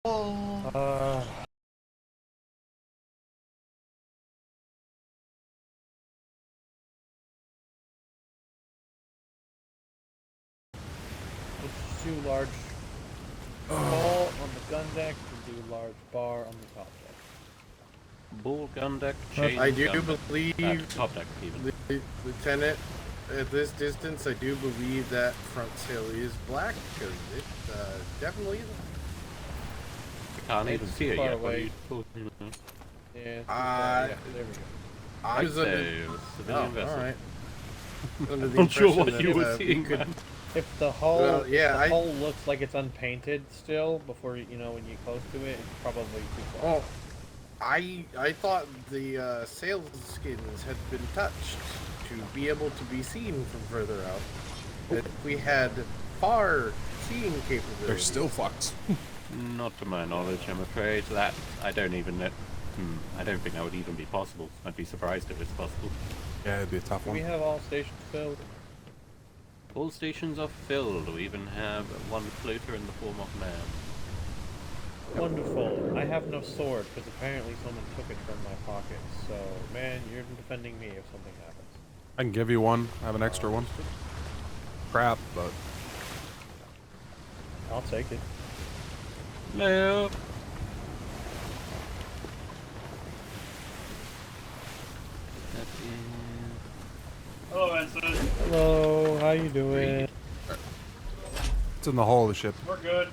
Let's do large ball on the gun deck and do large bar on the top deck. Ball, gun deck, chain, I do gun believe, deck. Top deck even. Lieutenant, at this distance, I do believe that front sail is black, because it definitely isn't. I can't even see it yet. What are you talking about? Yeah, there we go. I was civilian vessel. Alright. Under the I'm sure impression what you that, were seeing, could... man. If the hull, Well, yeah, hull looks like it's unpainted still, before you know when you close to it, it's probably too close. Oh, I thought the sail skins had been touched to be able to be seen from further out. That we had far seeing capability. They're still fucked. Not to my knowledge, I'm afraid. That I don't even know. I don't think that would even be possible. I'd be surprised if it's possible. Yeah, it'd be a tough one. We have all stations filled. All stations are filled. We even have one floater in the form of man. Wonderful. I have no sword, because apparently someone took it from my pocket. So, man, you're defending me if something happens. I can give you one. I have an extra one. Crap, but... I'll take it. No. Hello, Winston. Hello, how you doing? It's in the hull of the ship. We're good.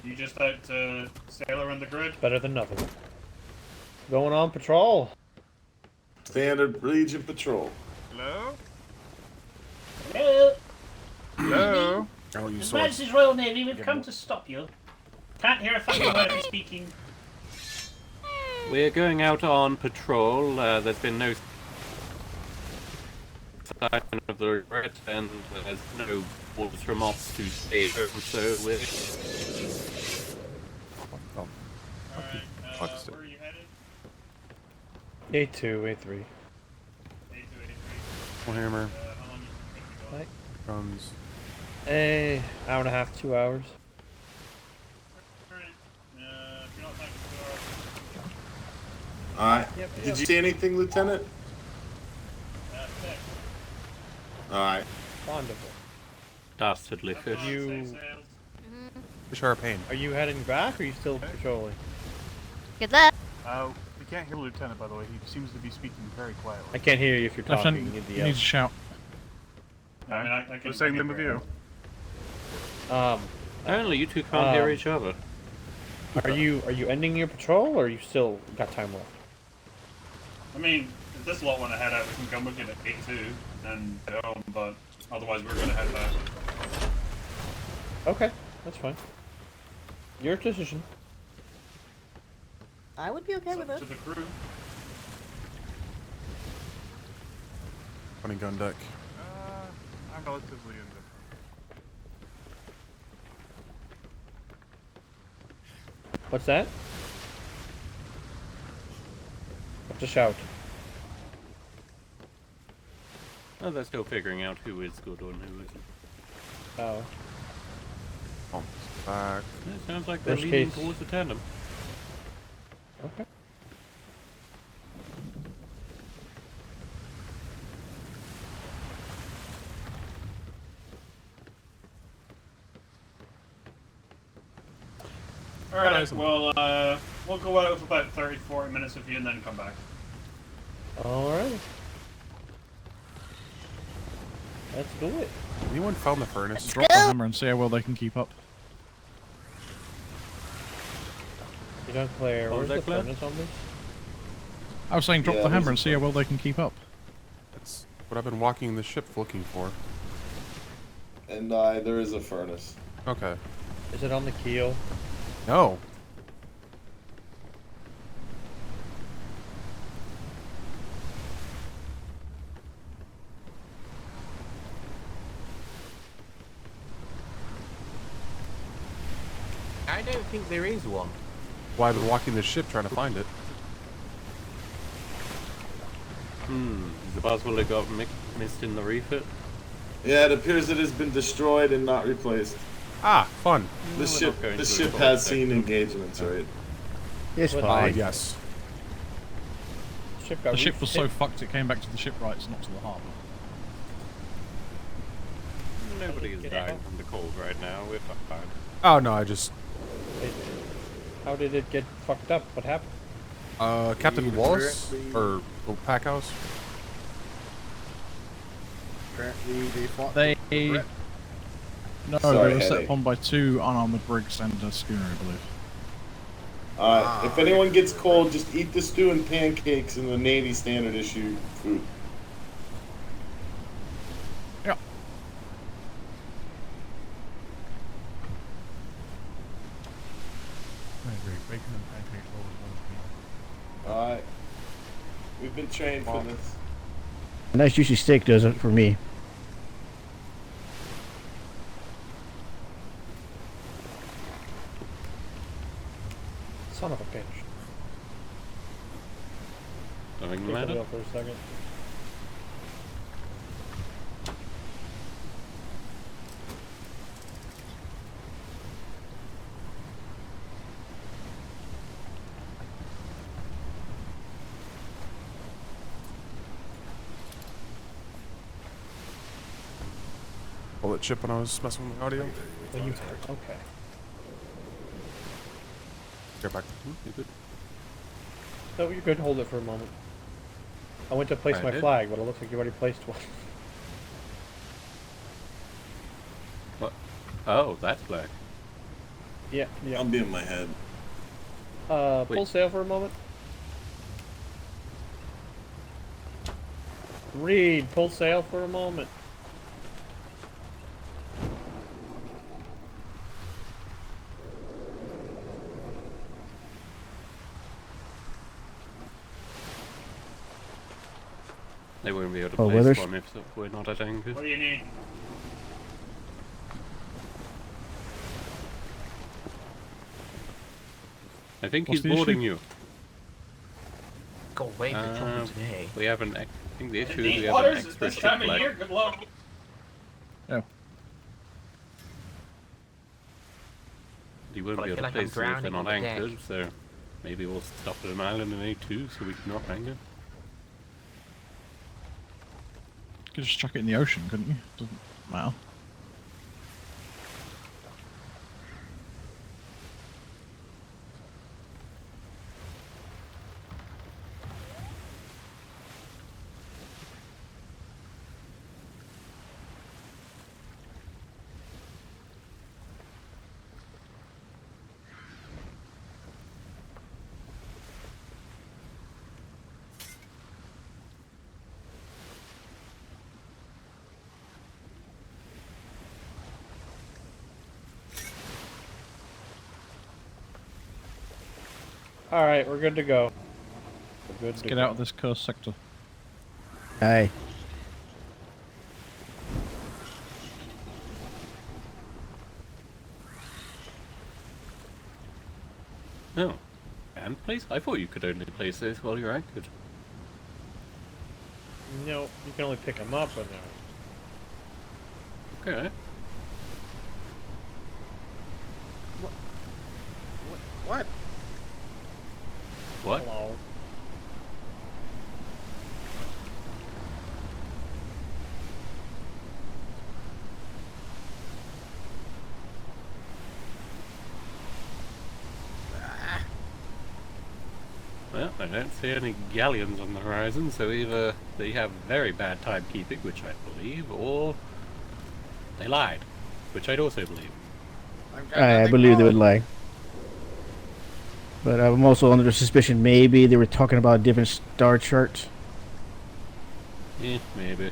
You just out to sail around the grid? Better than nothing. Going on patrol. Standard Legion Patrol. Hello? Hello. Hello? Oh, you His swords. Majesty's Royal Navy, we've come to stop you. Can't hear a fucking word you're speaking. We're going out on patrol. There's been no sign of the red, and there's no orders from ops to stay home, so we're... Oh. Alright, where are you headed? A2, A3. A2, A3. One hammer. How long you Right. Guns. Hour and a half, 2 hours. Alright, if you're not taking 2 hours. Alright. Yep, Did you see anything, Lieutenant? Six. Alright. Wonderful. Dastardly fish. You- Six sails. Fish are a pain. Are you heading back, or are you still patrolling? Good luck. We can't hear the Lieutenant, by the way. He seems to be speaking very quietly. I can't hear you if you're talking. You need to you yell. need to shout. I mean, I can say them with you. Apparently you two can't hear each other. Are you ending your patrol, or you still got time left? I mean, if this lot want to head out, we can come with you at 8-2 and head home, but otherwise we're going to head back. Okay, that's fine. Your decision. I would be okay with it. To the crew. Funny gun deck. I'm relatively indifferent. What's that? What's a shout? Oh, they're still figuring out who is good and who isn't. Oh. Pumps back. It sounds like they're Worst leaning case. towards the tandem. Okay. Alright, well, we'll go out for about 30-40 minutes with you and then come back. Alright. Let's do it. Anyone found the furnace? Drop the Hammer and see how well they can keep up. You don't Claire. Oh, Where's is that the Claire? furnace on this? I was saying drop Yeah, the hammer there's and see how well they can keep up. That's what I've been walking the ship looking for. And there is a furnace. Okay. Is it on the keel? No. I don't think there is one. Well, I've been walking the ship trying to find it. Is it possible it got missed in the refit? Yeah, it appears it has been destroyed and not replaced. Ah, fun. The we're ship, not going the to ship a has full seen section. engagements, right? It's What? fine. Yes. Ship got The ship was so refit. fucked it came back to the shipwrights, not to the harbour. Nobody is dying from the cold right now. We're fine. Oh no, I just How did it get fucked up? What happened? Captain Wallace or Packhouse. Apparently they fought. They... the threat. No, Sorry, they were set headache. upon by 2 unarmoured brigs and a schooner, I believe. If anyone gets cold, just eat the stew and pancakes in the Navy standard issue food. Yeah. Alright. We've been trained for this. A nice juicy steak does it for me. Son of a bitch. Nothing the Take a matter? wheel for a second. Pull that chip when I was messing with the audio. When you heard. Okay. Get back. You good? So you could hold it for a moment. I went to place I my did. flag, but it looks like you already placed one. What? Oh, that's black. Yeah, yeah. I'll be in my head. Full Wait. sail for a moment. Reed, full sail for a moment. They won't be able to Oh, place Withers? one if we're not at anchor. What do you need? I think What's he's the boarding issue? you. Go away, you're talking to me. We have an. I think the issue is we Deep have an waters at extra this ship time of flag. year. Good luck. Oh. You won't But be I able to feel like I'm place them if they're drowning not on the anchored, so maybe we'll stop at an island in A2 so we can not anchor. You could just chuck it in the ocean, couldn't you? Doesn't matter. Alright, we're good to go. We're good Let's to get go. out of this cursed sector. Aye. No. And place? I thought you could only place those while you're anchored. No, you can only pick them up when they're... Okay. What? What? Hello. Well, I don't see any galleons on the horizon, so either they have very bad timekeeping, which I believe, or they lied, which I'd also believe. I've got I nothing believe they would wrong. lie. But I'm also under the suspicion maybe they were talking about a different star chart. Maybe.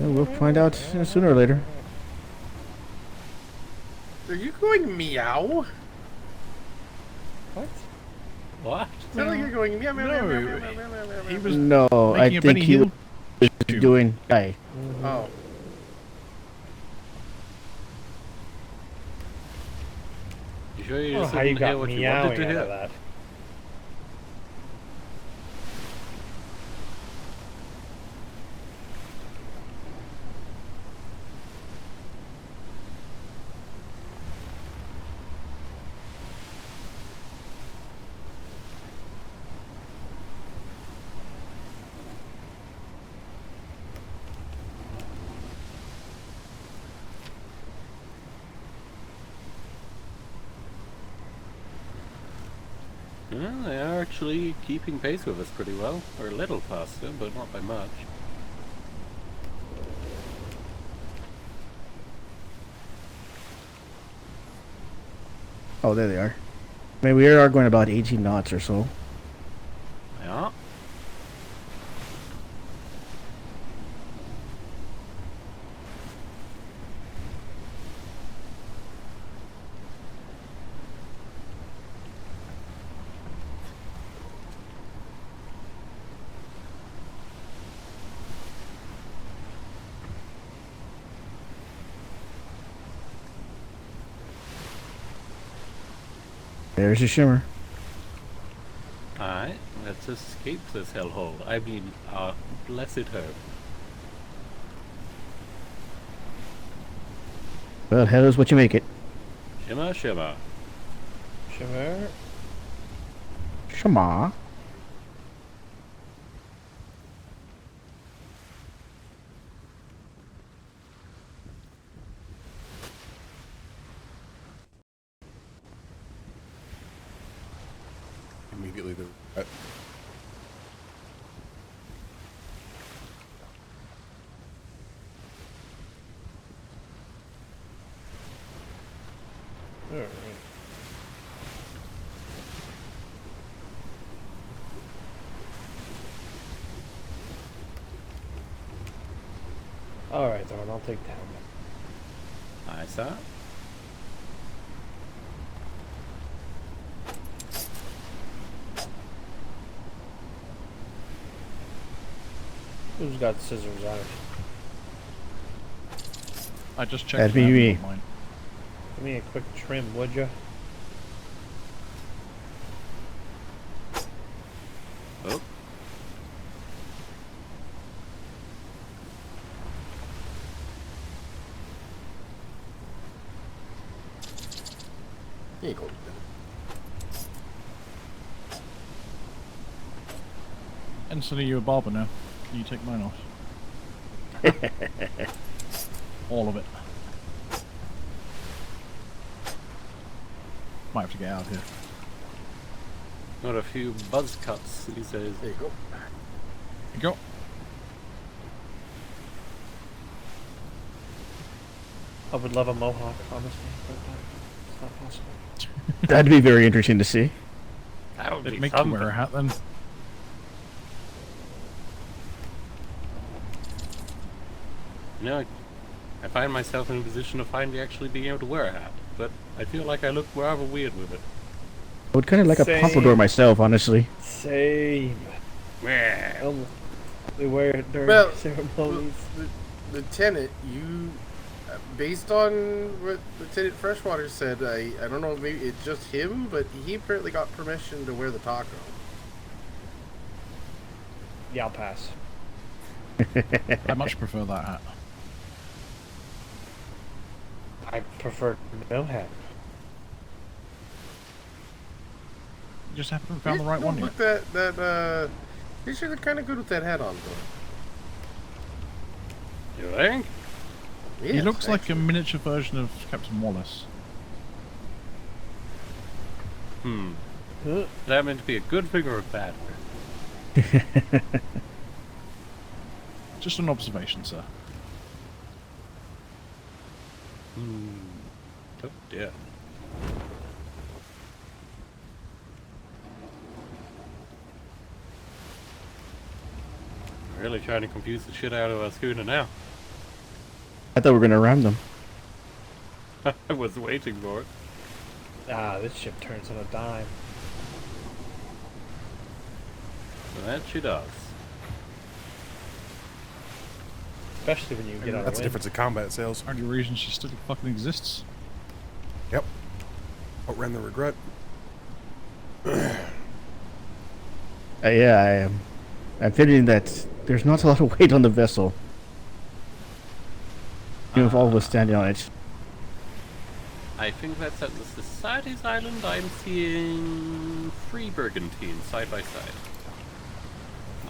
Well, we'll find out sooner or later. Are you going meow? What? What? Sound like you're going meow meow meow No, meow meow meow meow meow He meow. was No, I making a think Benny he Hill was tune. doing. Aye. Oh. You sure you Oh, just how you didn't hear got what you wanted meowing to out of hear? that? Well, they are actually keeping pace with us pretty well. Or a little faster, but not by much. Oh, there they are. I mean, we are going about 18 knots or so. Yeah. There's a shimmer. Alright, let's escape this hellhole. I mean, our blessed hope. Well, hell is what you make it. Shimmer, shimmer. Shimmer. Shema. Immediately the. Alright. Alright, Thorn, I'll take that one. I saw. Who's got scissors out? I just checked. That'd be me. Mine. Give me a quick trim, would ya? Oh. There you go. Instantly, you're a barber now. Can you take mine off? All of it. Might have to get out of here. Got a few buzz cuts, he says. There you go. There you go. I would love a mohawk, honestly, but it's not possible. That'd be very interesting to see. That would It'd be make you something. wear a hat then. You know, I find myself in a position of finally actually being able to wear a hat, but I feel like I look rather weird with it. I would kind of like a Same. pompadour myself, honestly. Same. Meh. They wear it during Well, ceremonies. Lieutenant, you, based on what Lieutenant Freshwater said, I don't know, maybe it's just him, but he apparently got permission to wear the taco. Yeah, I'll pass. I much prefer that hat. I prefer no hat. You just haven't found the right one yet. Look, pretty sure they're kind of good with that hat on, though. You think? He Yes, looks like a actually. miniature version of Captain Wallace. Hmm. Huh? Is that meant to be a good thing or a bad thing? Just an observation, sir. Hmm. Oh dear. Really trying to confuse the shit out of our schooner now. I thought we were going to ram them. I was waiting for it. Ah, this ship turns on a dime. So that she does. Especially when you get on a That's the wind. difference in combat sales. Only reason she still fucking exists. Yep. Outrun the regret. Yeah, I am. I'm feeling that there's not a lot of weight on the vessel. Even if all was standing on it. I think that's at the Society's Island. I'm seeing 3 Brigantines side by side.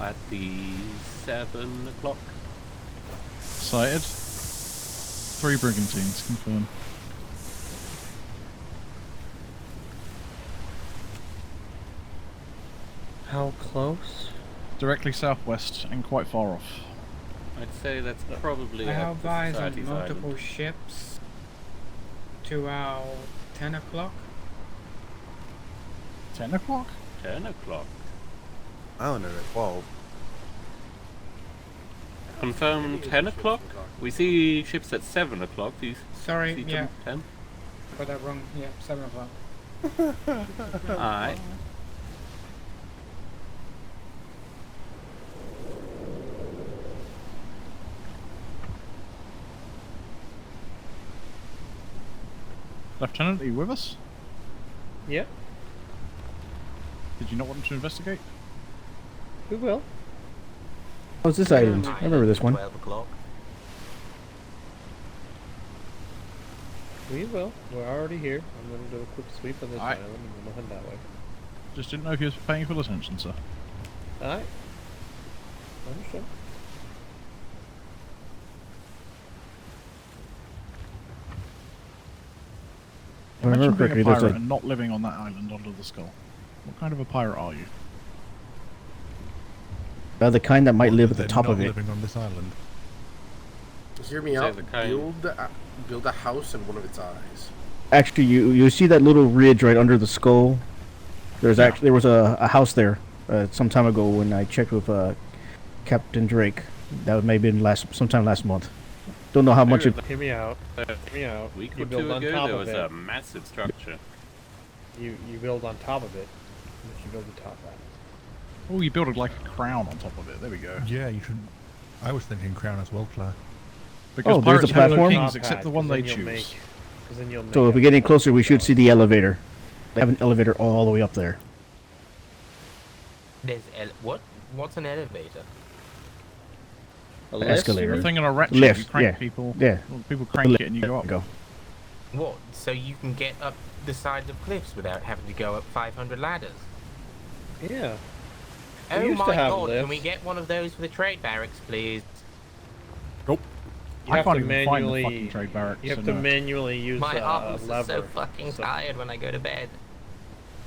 At the 7 o'clock. Sighted. 3 brigantines, confirmed. How close? Directly southwest and quite far off. I'd say that's probably I at have the eyes on Society's multiple Island. ships to our 10 o'clock. 10 o'clock? 10 o'clock. Island at 12. Confirmed 10 o'clock? We see ships at 7 o'clock. Do you Sorry, see yeah, 10? got that wrong. Yeah, 7 o'clock. Alright. Lieutenant, are you with us? Yep, Did you not want to investigate? we will. How's this island? I remember this one. 12 o'clock. We will. We're already here. I'm going to do a quick sweep of this Alright. island and then we'll head that way. Just didn't know if you was paying full attention, sir. Alright. Understood. You If I mentioned remember being correctly, a there's pirate a and not living on that island under the skull. What kind of a pirate are you? the kind that might live at the top of it. living on this island. Hear me Say out. the kind. Build a house in one of its eyes. Actually, you see that little ridge right under the skull? There's actually there was a house there some time ago when I checked with Captain Drake. That may have been sometime last month. Don't know how much it. Hear me out. Hear me out. A week You or build two on ago, top there of was it. a massive structure. You build on top of it. But you build the top right. Oh, you build it like a crown on top of it. There we go. Yeah, you should. I was thinking crown as well, Claire. Because Oh, there's pirates a have no platform? kings except the one they choose. Because then you'll make So if we get any closer, we should see the elevator. They have an elevator all the way up there. There's what? What's an elevator? a The escalator. A thing on a ratchet, Lift, you crank yeah. people. Yeah. Well, people crank it and you go up. Go. What? So you can get up the sides of cliffs without having to go up 500 ladders? Yeah. We Oh used to my have god, can we lifts. get one of those for the trade barracks, please? Nope. You I have can't to even find the manually. fucking trade barracks. You have so to no. manually use My a arms are lever. so fucking tired when I go to bed.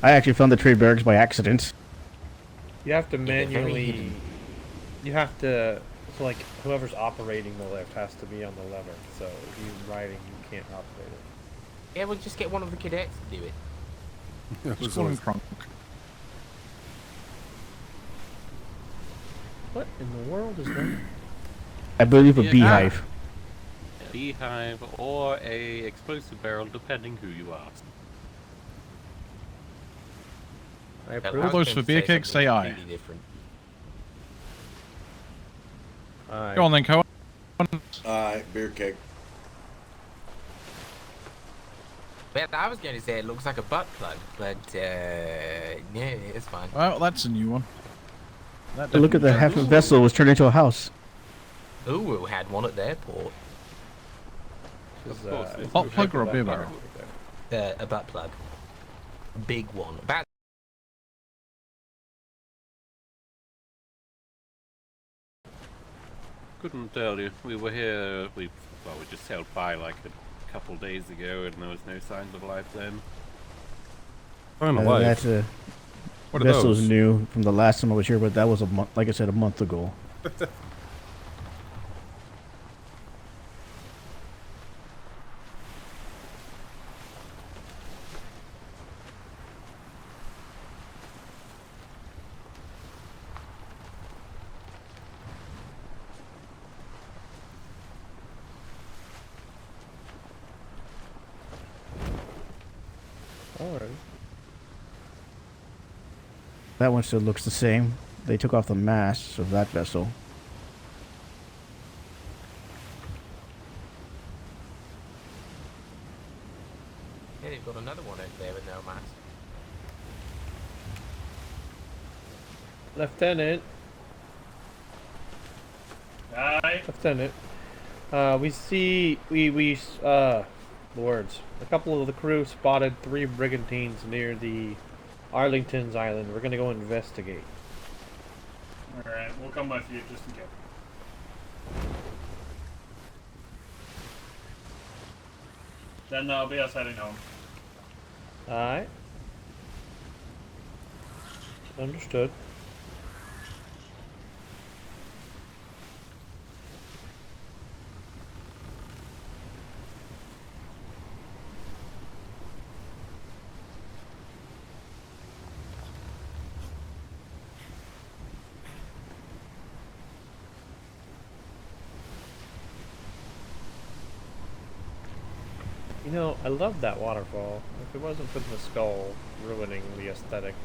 I actually found the trade barracks by accident. You have to Yeah, they're very manually. hidden. You have to. So like whoever's operating the lift has to be on the lever. So if you're riding, you can't operate it. Yeah, we'll just get one of the cadets to do it. Just call him Crunk. What in the world is that? I believe a Yeah. beehive. A beehive or a explosive barrel, depending who you ask. I I approve. was those going for to beer say kegs, something say aye. completely different. Go on then, Cohen. Beer keg. Well, I was going to say it looks like a butt plug, but yeah, it's fine. Well, that's a new one. That Look at the definitely half a vessel was turned into a house. Ooh, we had one at the airport. This is, Of course, this it's is hot plug or a that beer part barrel? right there. A butt plug. A big one. About Couldn't tell you. We were here. We just sailed by like a couple days ago, and there was no signs of life then. That What are vessel's those? new from the last time I was here, but that was a month, like I said, a month ago. Alright. That one still looks the same. They took off the masts of that vessel. yeah, they've got another one over there with no mask. Lieutenant. Aye. Lieutenant. Lords. A couple of the crew spotted 3 brigantines near the Arlington's Island. We're gonna go investigate. Alright, we'll come with you just in case. Then that'll be us heading home. Alright. Understood. You know, I love that waterfall. If it wasn't for the skull ruining the aesthetic.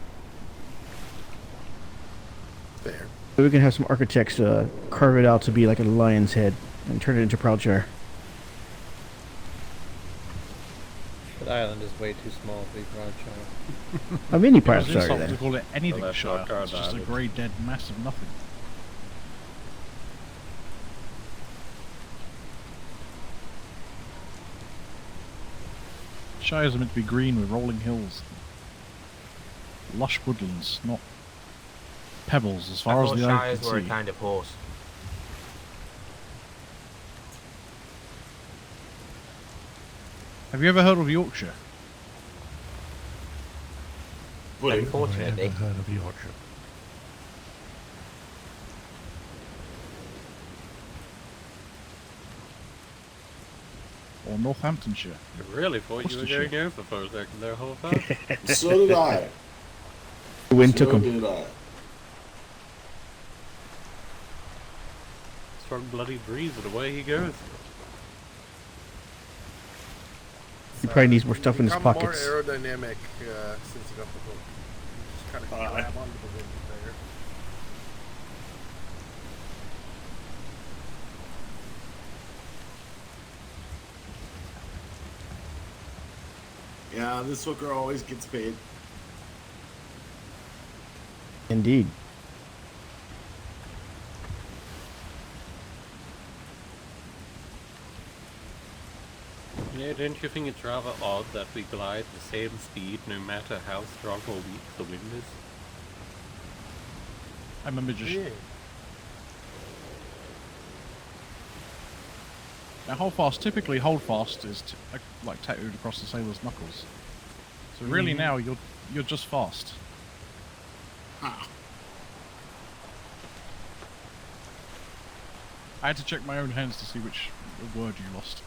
There. We can have some architects carve it out to be like a lion's head and turn it into Proudshire. That island is way too small to be Proudshire. A mini It was Proudshire insulting then. to call it anything Well, that's Shire. not Card It's just a Island. grey dead mass of nothing. Shires are meant to be green with rolling hills. Lush woodlands, not pebbles as far I as thought the eye Shires can were a see. kind of horse. Have you ever heard of Yorkshire? Pudding. Unfortunately. heard of Yorkshire. Or Northamptonshire? I really thought you were Worcestershire. going over for a second there, Halifax. So did I. The wind took So him. did I. Strong bloody breeze and away he goes. He probably needs more stuff in his Become pockets. more aerodynamic since you got the book. Just kind of grab onto the wind there. Yeah, this hooker always gets paid. Indeed. Yeah, don't you think it's rather odd that we glide the same speed no matter how strong or weak the wind is? I'm a magician. Yeah. Now, holdfast, typically holdfast is like tattooed across the sailor's knuckles. So really now you're just fast. Ah. I had to check my own hands to see which word you lost.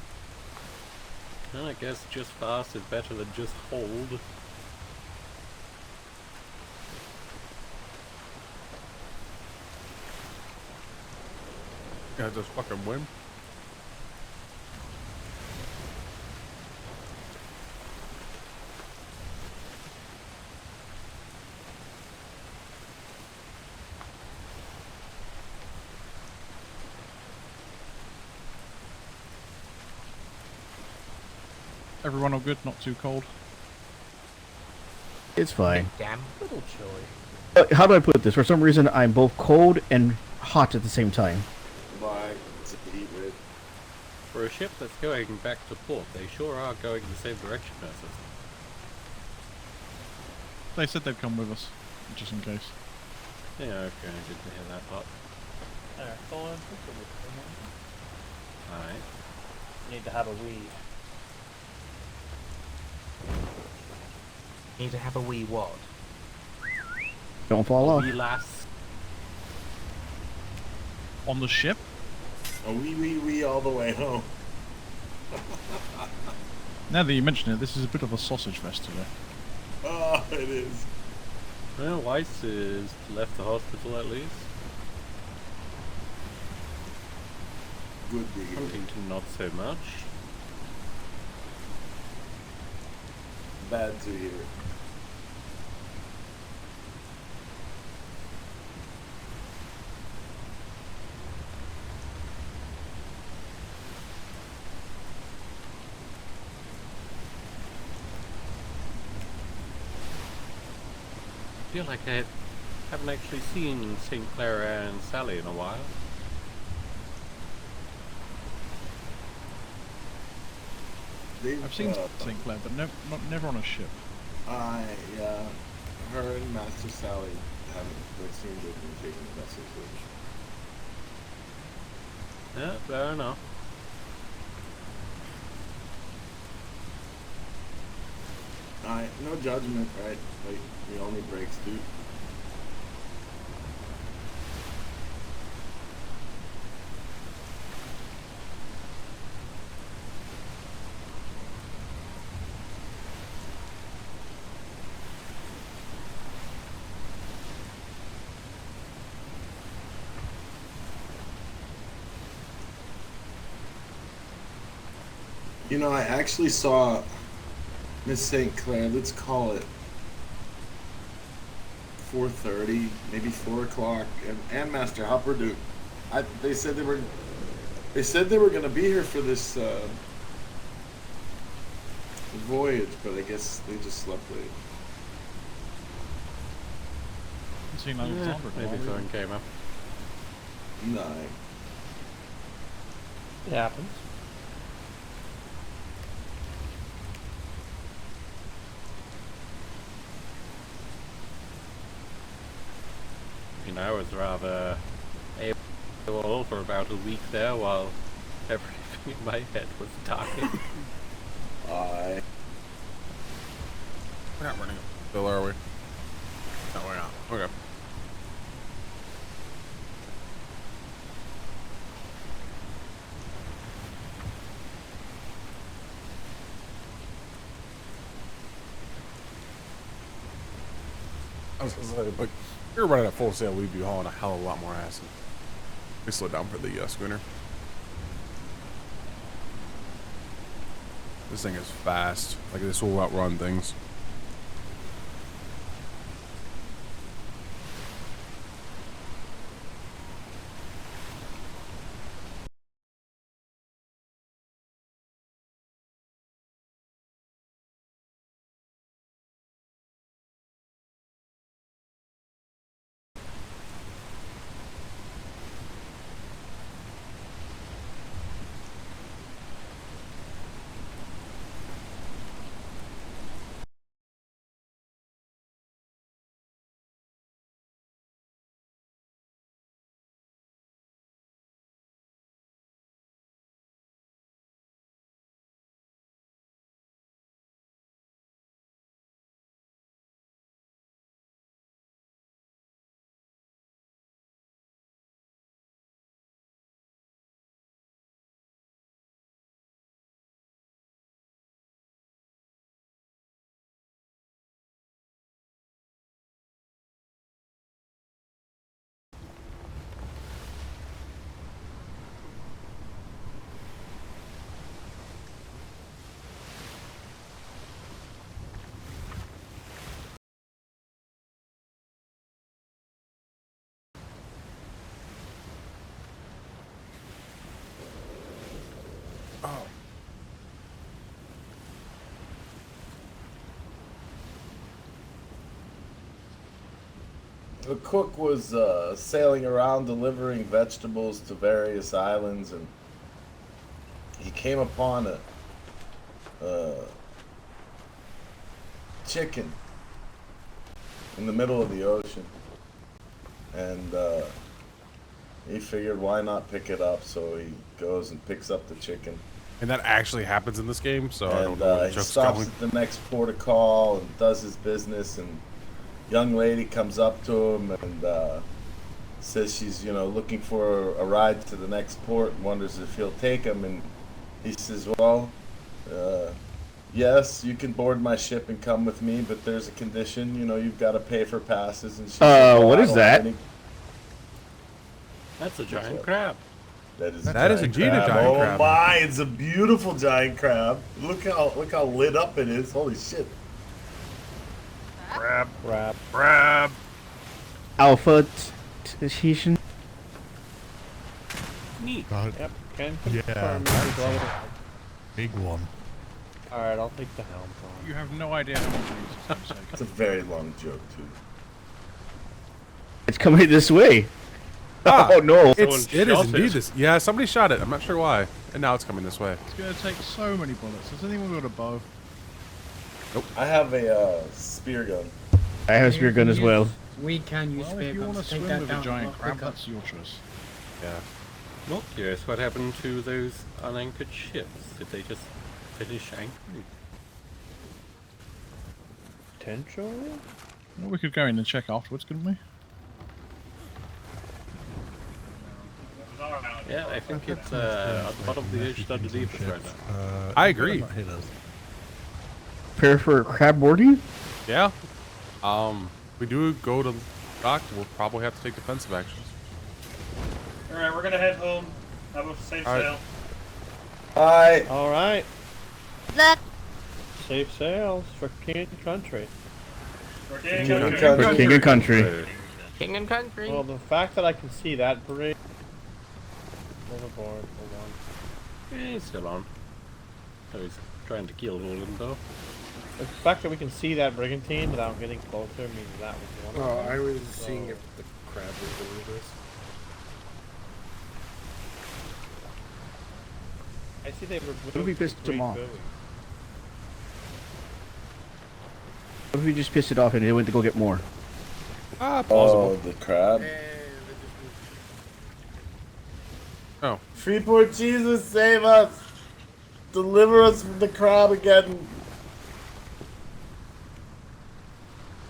Well, I guess just fast is better than just hold. Yeah, just fucking win. Everyone all good? Not too cold? It's fine. Damn. A little chilly. How do I put this? For some reason, I'm both cold and hot at the same time. Bye. It's a heat wave. For a ship that's going back to port, they sure are going the same direction as us. They said they'd come with us, just in case. Yeah, okay, I didn't hear that part. Alright, go on. Alright. Need to have a wee. Need to have a wee what? Don't fall off. Wee lass. On the ship? A wee all the way home. Now that you mention it, this is a bit of a sausage fest today. Oh, it is. Well, Weiss is left the hospital at least. Good to hear. Huntington not so much. Bad to hear. I feel like I haven't actually seen St. Clara and Sally in a while. They've, I've seen St. Clair, but never on a ship. Her and Master Sally haven't. They seem to have been taking the vessels with. Yeah, fair enough. No judgment, right? Like, we all need breaks, dude. You know, I actually saw Miss St. Clair. Let's call it 4:30, maybe 4 o'clock, and Master Hopper. They said they were going to be here for this voyage, but I guess they just slept late. Maybe someone came up. No. It happens. You know, I was rather able for about a week there while everything in my head was darkened. We're not running uphill, are we? No, we're not. Okay. I was gonna say, but if you're running at full sail, we'd be hauling a hell of a lot more ass. We slowed down for the schooner. This thing is fast. Like, this will outrun things. The cook was sailing around delivering vegetables to various islands, and he came upon a chicken in the middle of the ocean, and he figured why not pick it up, so he goes and picks up the chicken. And that actually happens in this game, so I don't know where the He joke's stops going. at the next port of call and does his business, and young lady comes up to him and says she's, looking for a ride to the next port and wonders if he'll take him. And he says, well, yes, you can board my ship and come with me, but there's a condition, you've got to pay for passes. And she says, well, what I is don't that? have any-" That's a giant crab. That is indeed a giant crab. Oh my, it's a beautiful giant crab. Look how lit up it is. Holy shit. Crab. Alpha station. Neat. Yep, can confirm. Big one. Alright, I'll take the helm. You have no idea how much it is. It's a very long joke, too. It's coming this way. Ah, Oh no! It is indeed this. Yeah, somebody shot it. I'm not sure why. And now it's coming this way. It's going to take so many bullets. Has anyone got a bow? I have a spear gun. I have a spear gun as well. We can use Well, spear if you want to guns. Take swim that with a down giant lot crab, quicker. that's your choice. Yeah. Not curious what happened to those unanchored ships. Did they just finish anchoring? Potentially? Well, we could go in and check afterwards, couldn't we? Yeah, I think it's at the bottom of the ocean underneath us right now. I agree. Prepare for crab boarding? Yeah. We do go to dock, we'll probably have to take defensive actions. Alright, we're gonna head home. Have a safe All right. sail. Hi. Alright. Safe sails for King and Country. For King King and and Country. For King and Country. King and country. Well, the fact that I can see that bridge. Overboard. Hold on. Yeah, he's still on. So he's trying to kill all of them though. The fact that we can see that brigantine without getting closer means that was one Oh, of them. I was seeing if the crab was doing this. I see they were. What if we pissed them off? buoys. What if we just pissed it off and they went to go get more? Ah, plausible. Oh, the crab. Oh. Freeport Jesus, save us! Deliver us from the crab again!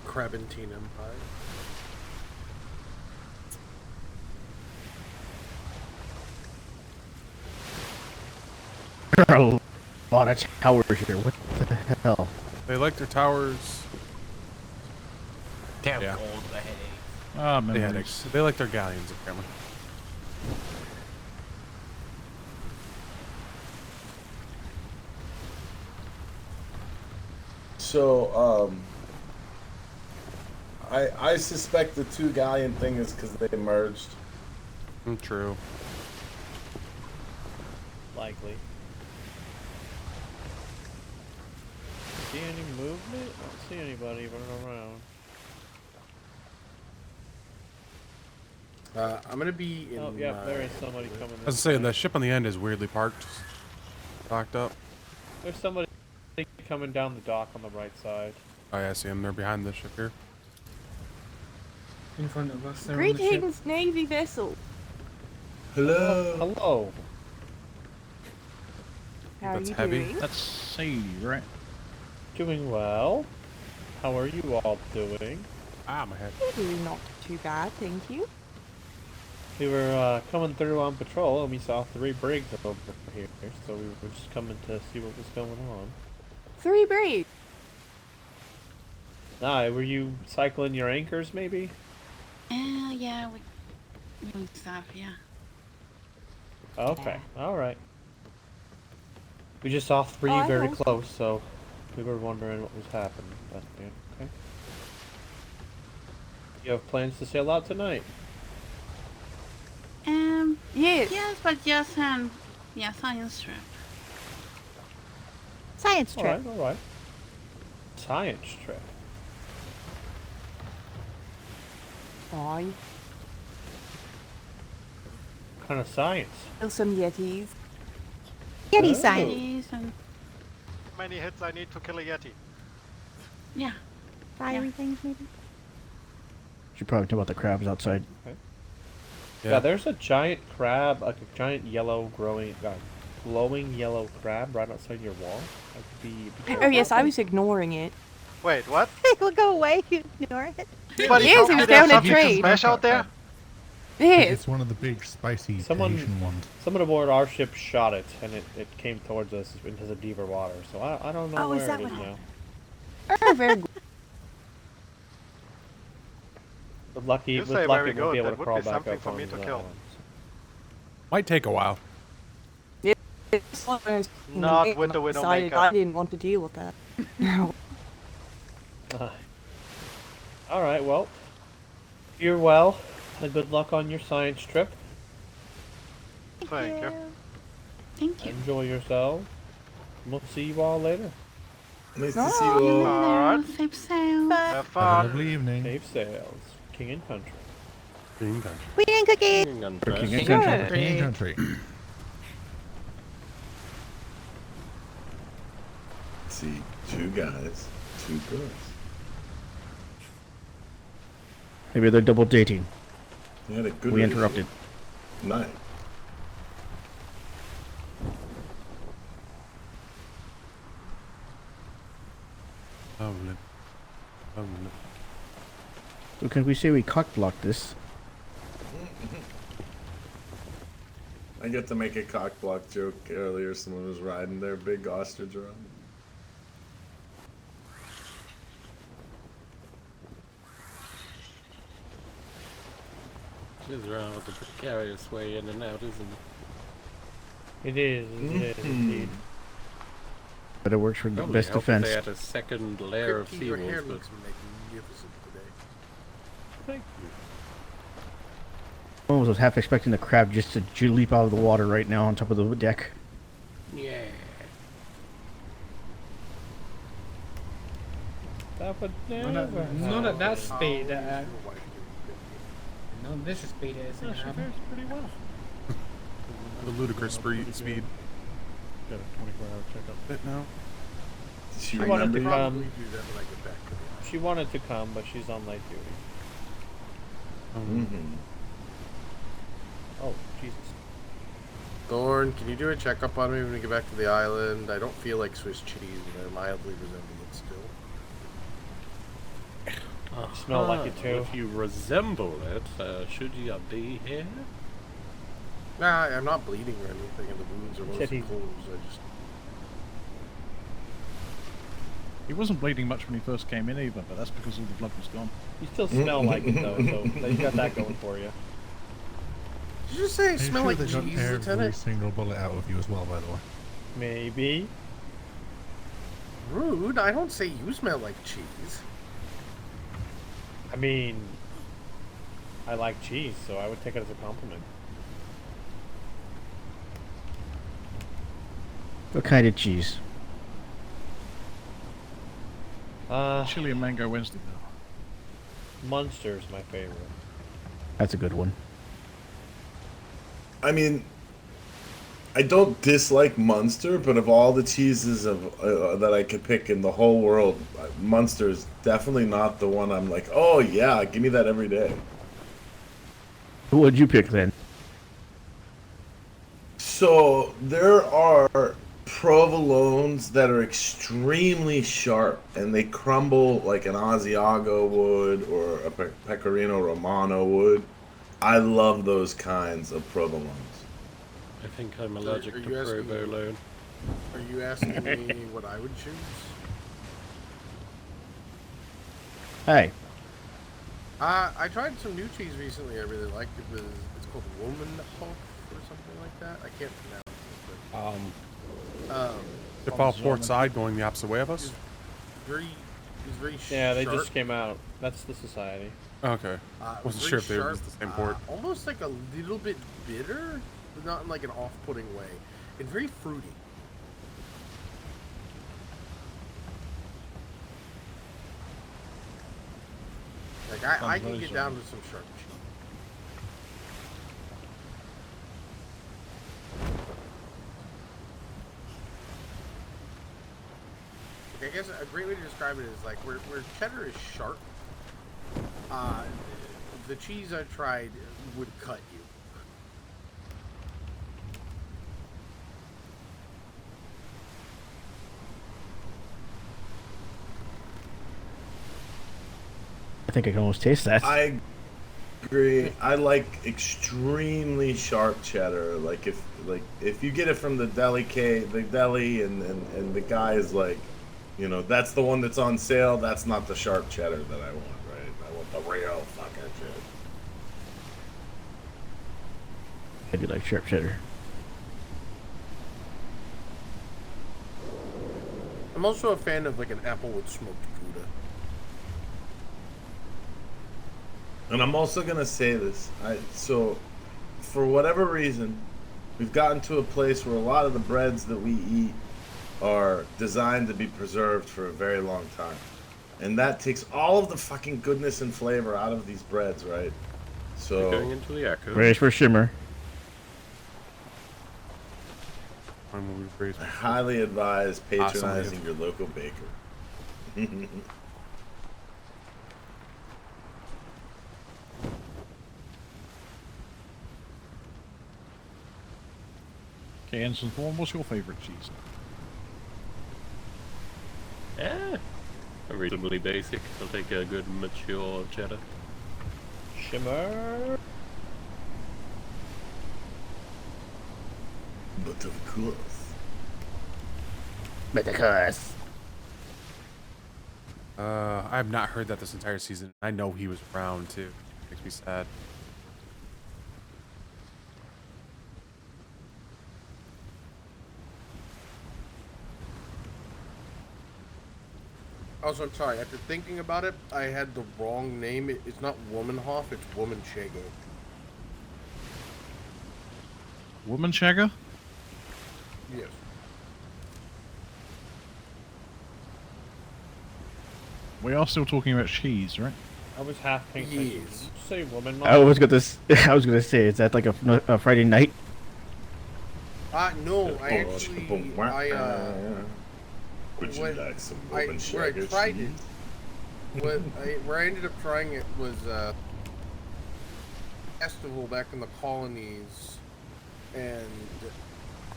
Crabantine Empire. There are a lot of towers here. What the hell? They like their towers. Damn Yeah. old the headache. Ah, They, memories. they like their galleons, apparently. So, I suspect the 2 galleon thing is because they merged. True. Likely. See any movement? I don't see anybody running around. I'm gonna be in. Oh, yeah, there is somebody coming. I was saying, the ship on the end is weirdly parked. Docked up. There's somebody coming down the dock on the right side. Oh yeah, I see them. They're behind the ship here. In front of us. They're on the ship. Greetings, Navy vessel. Hello. Hello. How are That's you heavy. doing? That's Sadie, right? Doing well. How are you all doing? Ah, my head. Doing not too bad, thank you. We were coming through on patrol and we saw 3 brigs over here, so we were just coming to see what was going on. 3 brave. Ah, were you cycling your anchors maybe? Yeah, we doing stuff, yeah. Okay, alright. We just saw 3 Oh, I very know. close, so we were wondering what was happening. But yeah, okay. You have plans to sail out tonight? Yes. Yes, but just yeah, science trip. Science trip. Alright, alright. Science trip. Fine. What kind of science? Kill some yetis. Yeti Oh. science. Yes, and How many hits I need to kill a Yeti? yeah. Fiery things, maybe. Should probably talk about the crabs outside. Yeah, there's a giant crab, like a giant yellow glowing yellow crab right outside your wall. That could be Oh yes, I was ignoring it. Wait, what? We'll go away. Ignore it. Anybody Yes, told it me was there's down a something you can tree. smash out there? Yes. It's one of the big, spicy Asian ones. Someone aboard our ship shot it, and it came towards us into the deeper water. So I don't know Oh, where is that it is what now. Oh, very good. But lucky, You with say luck, very it won't be good. able That to would crawl be back something up for me onto to that kill. one. Might take a while. It's Not with the decided Widowmaker. I didn't want to deal with that. No. All right, well, you're well, and good luck on your science trip. Thank you. Thank you. Enjoy yourselves. We'll see you all later. Nice to see you all. Alright. Safe sail. Have Have a fun. lovely evening. Safe sails, King and Country. Green country. We didn't cook it. King and For King and country. Country. King and Country. See, 2 guys, 2 girls. Maybe they're double dating. You had a good We relationship. interrupted. Nice. Lovely. Lovely. So can we say we cock-blocked this? I get to make a cock block joke earlier. Someone was riding their big ostrich around. It is around with the precarious way in and out, isn't it? It is, indeed. But it works for the Probably best help if defense. they had a second layer of Kripke, your hair seawalls, but looks magnificent today. thank you. I was half expecting the crab just to leap out of the water right now on top of the deck. Yeah. That would Not at that speed. No, this is speed is No, she fares pretty well. The ludicrous speed. Got a 24-hour checkup. Bit now. She I wanted to remember- come. Do that when I get back to the She wanted to come, but she's on light duty. Mm-hmm. Oh, Jesus. Thorn, can you do a checkup on me when we get back to the island? I don't feel like Swiss cheese, and I mildly resemble it still. Smell like it too. If you resemble it, should you be here? Nah, I'm not bleeding or anything, and the wounds are mostly Said he- closed. I just... He wasn't bleeding much when he first came in either, but that's because all the blood was gone. You still smell like it though, so you got that going for you. Did you say I Are you smell sure like they got cheese, every Lieutenant? single bullet out of you as well, by the way? Maybe. Rude, I don't say you smell like cheese. I mean, I like cheese, so I would take it as a compliment. What kind of cheese? Chili and mango Wednesday though. Munster's my favorite. That's a good one. I mean, I don't dislike Munster, but of all the cheeses of that I could pick in the whole world, Munster's definitely not the one I'm like, oh yeah, give me that every day. What'd you pick then? So there are provolones that are extremely sharp, and they crumble like an Asiago would or a Pecorino Romano would. I love those kinds of provolones. I think I'm allergic are to you asking- provolone. Are you asking me what I would choose? Hey, I tried some new cheese recently I really liked. It's called Womanhof or something like that. I can't pronounce it, but If all port side going the opposite way of us? it's very Yeah, they sharp. just came out. That's the society. Okay. Very Wasn't sure if they were sharp, the same port. almost like a little bit bitter, but not in like an off-putting way. It's very fruity. Like I can get down with some sharp cheese. Like, I guess a great way to describe it is like where cheddar is sharp. The cheese I tried would cut you. I think I can almost taste that. I agree. I like extremely sharp cheddar. Like if you get it from the deli, and the guy is like, you know, that's the one that's on sale. That's not the sharp cheddar that I want, right? I want the real fucking shit. I do like sharp cheddar. I'm also a fan of like an apple with smoked Gouda. And I'm also gonna say this. So, for whatever reason, we've gotten to a place where a lot of the breads that we eat are designed to be preserved for a very long time, and that takes all of the fucking goodness and flavor out of these breads, right? We're going So, into the echo. Ready for shimmer. I highly advise patronizing your local baker. Okay, Ensign Thorn, what's your favourite cheese? Yeah. Reasonably basic. I'll take a good mature cheddar. Shimmer. But of course. But of course. I have not heard that this entire season. I know he was around too. Makes me sad. Also, I'm sorry. After thinking about it, I had the wrong name. It's not Womanhof. It's Womanchego. Woman shagger? Yes. We are still talking about cheese, right? I was half paying attention. Did you say woman? I was gonna say, is that like a Friday night? No, I actually, Would you like some where I Womanchego tried cheese? it, where I ended up trying it was festival back in the colonies, and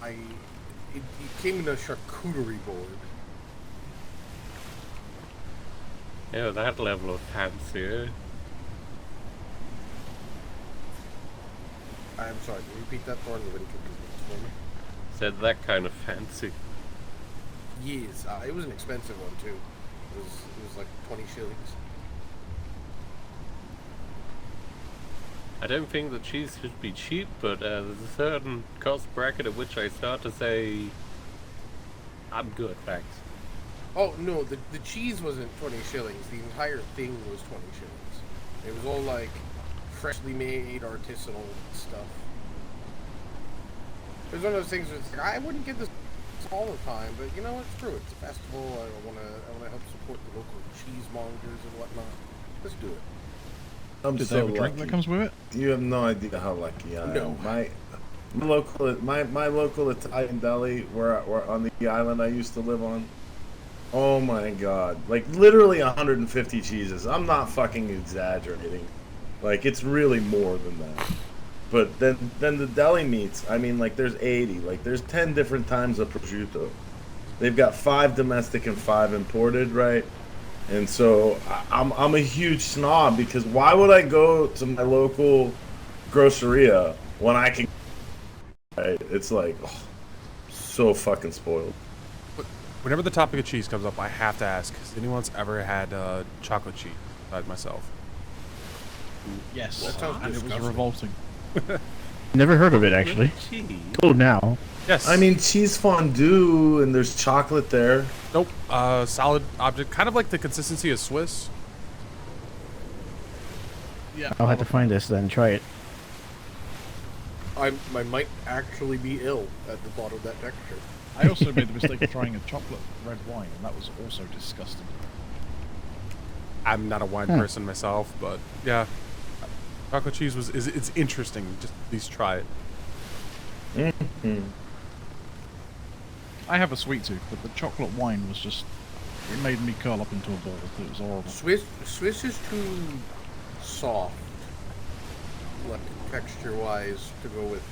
it came in a charcuterie board. Yeah, that level of fancy. I'm sorry, can you repeat that for me? Said that kind of fancy. Yes, it was an expensive one too. It was like 20 shillings. I don't think the cheese should be cheap, but there's a certain cost bracket at which I start to say, I'm good, thanks. Oh no, the cheese wasn't 20 shillings. The entire thing was 20 shillings. It was all like freshly made artisanal stuff. It was one of those things where it's like, I wouldn't get this all the time, but you know what? It's true. It's a festival. I wanna help support the local cheesemongers and whatnot. Let's do it. I'm Did so they have a drink lucky. that comes with it? You have no idea how lucky I am. No. My local Italian deli where on the island I used to live on. Oh my god. Like literally 150 cheeses. I'm not fucking exaggerating. Like it's really more than that. But then the deli meats, I mean like there's 80. Like there's 10 different times of prosciutto. They've got 5 domestic and 5 imported, right? And so I'm a huge snob because why would I go to my local groceria when I can? Right? It's like so fucking spoiled. Whenever the topic of cheese comes up, I have to ask: has anyone ever had chocolate cheese besides myself? Yes. That sounds And it was disgusting. revolting. Never heard of it actually. Cool now. Yes. I mean cheese fondue and there's chocolate there. Nope. Solid object, kind of like the consistency of Swiss. Yeah. I'll have to find this then. Try it. I might actually be ill at the thought of that texture. I also made the mistake of trying a chocolate red wine, and that was also disgusting. I'm not a wine person myself, but yeah, chocolate cheese it's interesting. Just at least try it. Mm-hmm. I have a sweet tooth, but the chocolate wine was just, it made me curl up into a ball. It was horrible. Swiss is too soft, like texture-wise, to go with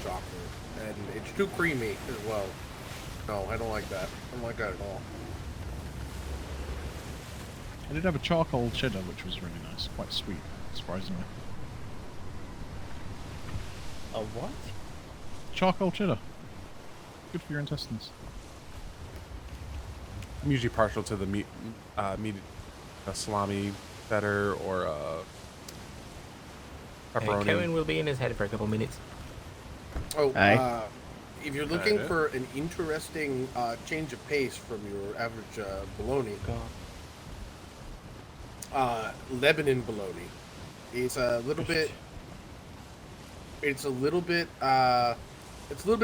chocolate, and it's too creamy as well. No, I don't like that. I don't like that at all. I did have a charcoal cheddar, which was really nice, quite sweet, surprisingly. A what? Charcoal cheddar. Good for your intestines. I'm usually partial to the meat salami better or pepperoni. Kevin will be in his head for a couple minutes. Oh, Aye. if you're looking for an interesting change of pace from your average bologna, Lebanon bologna. It's a little bit. It's a little bit of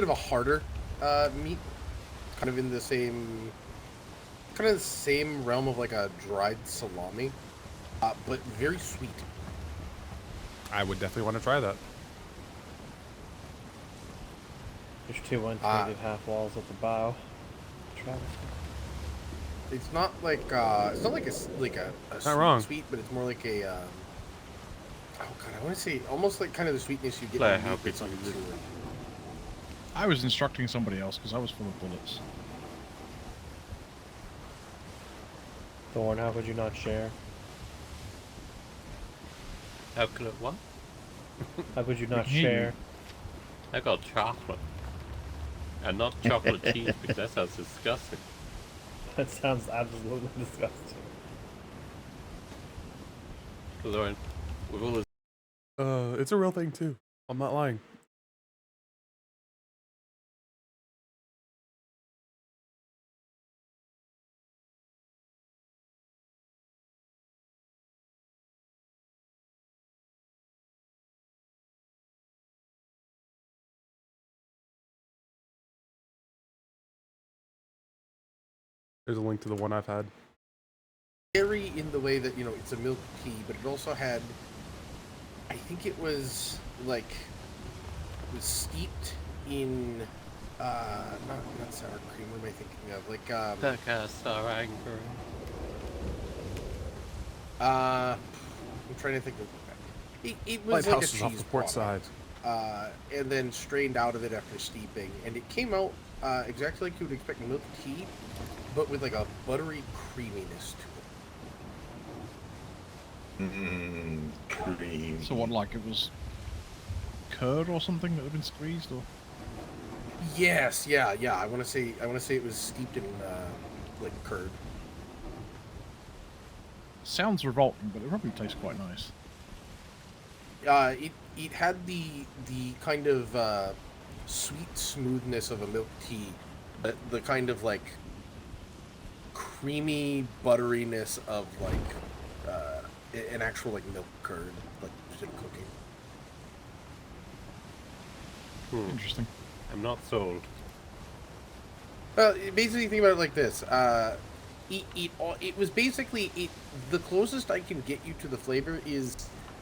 a harder meat, kind of in the same realm of like a dried salami, but very sweet. I would definitely want to try that. There's 2 unpainted half walls at the bow. Travis. It's not like a sweet, wrong. sweet, but it's more like a oh god, I want to say almost like kind of the sweetness you get Like in how meat that's people uncured. I was instructing somebody else because I was full of bullets. Thorn, how could you not share? How could it what? How could you not can hear share? I got chocolate. And not chocolate cheese because that sounds disgusting. That sounds absolutely disgusting. Lauren, with all this It's a real thing too. I'm not lying. There's a link to the one I've had. Dairy in the way that, you know, it's a milk tea, but it also had, I think it was like, it was steeped in, not sour cream. What am I thinking of? Like, sour cream. I'm trying to think of. It was like a Lighthouse is off cheese the port product, side. and then strained out of it after steeping, and it came out exactly like you would expect milk tea, but with like a buttery creaminess to it. Cream. So what, like it was curd or something that had been squeezed, or? Yes, yeah. I want to say it was steeped in like curd. Sounds revolting, but it probably tastes quite nice. It had the kind of sweet smoothness of a milk tea, but the kind of like creamy butteriness of like an actual like milk curd, like just in cooking. Interesting. I'm not sold. Basically, think about it like this. It was basically the closest I can get you to the flavor is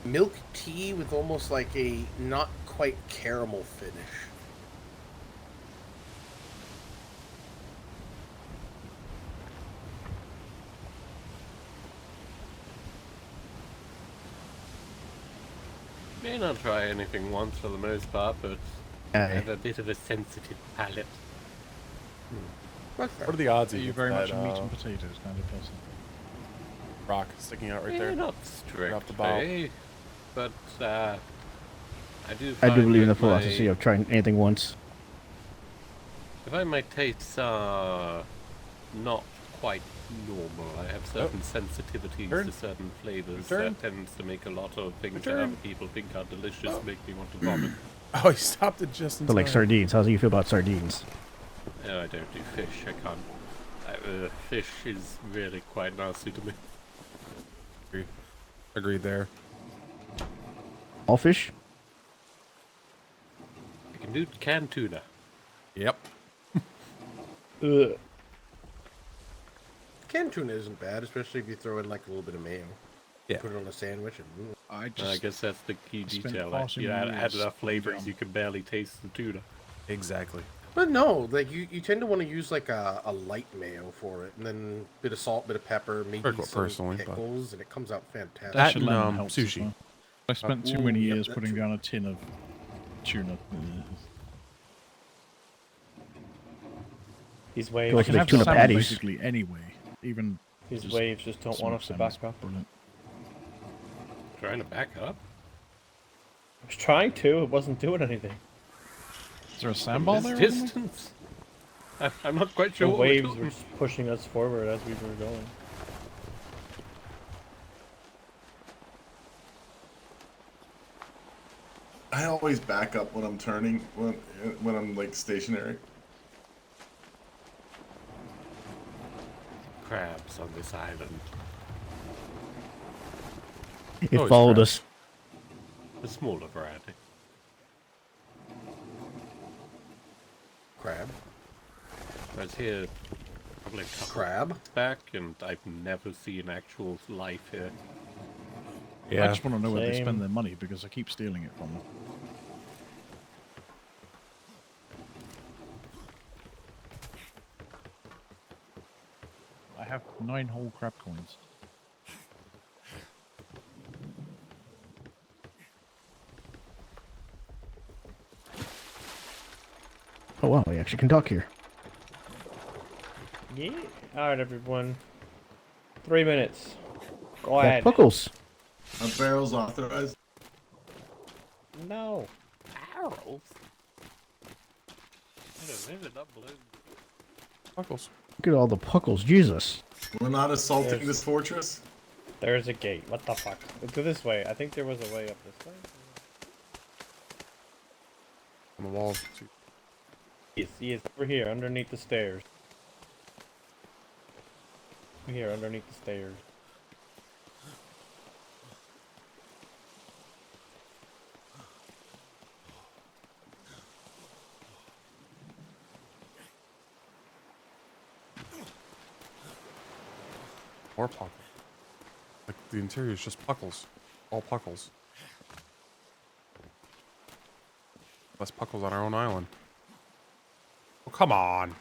milk tea with almost like a not quite caramel finish. May not try anything once for the most part, but I have a bit of a sensitive palate. What are the odds Are he you gets very that, much a meat and potatoes kind of person? rock sticking out right Yeah, there? not Right off the bow. strictly, but I do. I do find believe in the that my- philosophy of trying anything once. I find my tastes are not quite normal. I have certain sensitivities Turn. to certain flavors Turn. that tends to make a lot of things that Turn. other people think are delicious make me want to vomit. Oh, he stopped it just in So time. like sardines. How do you feel about sardines? No, I don't do fish. I can't. Fish is really quite nasty to me. Agreed there. All fish? I can do canned tuna. Yep. Ugh. Canned tuna isn't bad, especially if you throw in like a little bit of mayo. Yeah. Put it on a sandwich and. I just. I guess that's the key spent detail. far Like, too you many add years enough flavors, down. you can barely taste the tuna. Exactly. But no, like you tend to want to use like a light mayo for it, and then a bit of salt, bit of pepper, maybe Prefer some personally, but- pickles, and it comes out fantastic. Dash of and, lemon helps as sushi. well. I spent too Ooh, many yep, years that putting too. down a tin of tuna. These I waves, Like can the have tuna salmon patties. basically anyway. Even these just waves just don't want smoked us to salmon's back up. brilliant. Trying to back up? I was trying to. It wasn't doing anything. Is there a From sandbar this there? or something? distance? I'm not quite The sure what we're waves doing. were just pushing us forward as we were going. I always back up when I'm turning, when I'm like stationary. Crabs on this island. It Oh, it's followed crabs. us. A smaller variety. Crab. I was here probably a couple Crab. months back, and I've never seen actual life here. I just want to know where they Same. spend their money because I keep stealing it from them. I have 9 whole crab coins. Oh wow, we actually can talk here. Yeah. All right, everyone. 3 minutes. Go Got ahead. Puckles. Are barrels authorized? No. Barrels? I don't know, not blue. Puckles. Look at all the Puckles. Jesus. We're not assaulting There's- this fortress? There's a gate. What the fuck? Let's go this way. I think there was a way up this way. On the walls. Yes, yes. Over here, underneath the stairs. Here, underneath the stairs. More puckles. Like the interior is just puckles. All puckles. Less puckles on our own island. Oh, come on.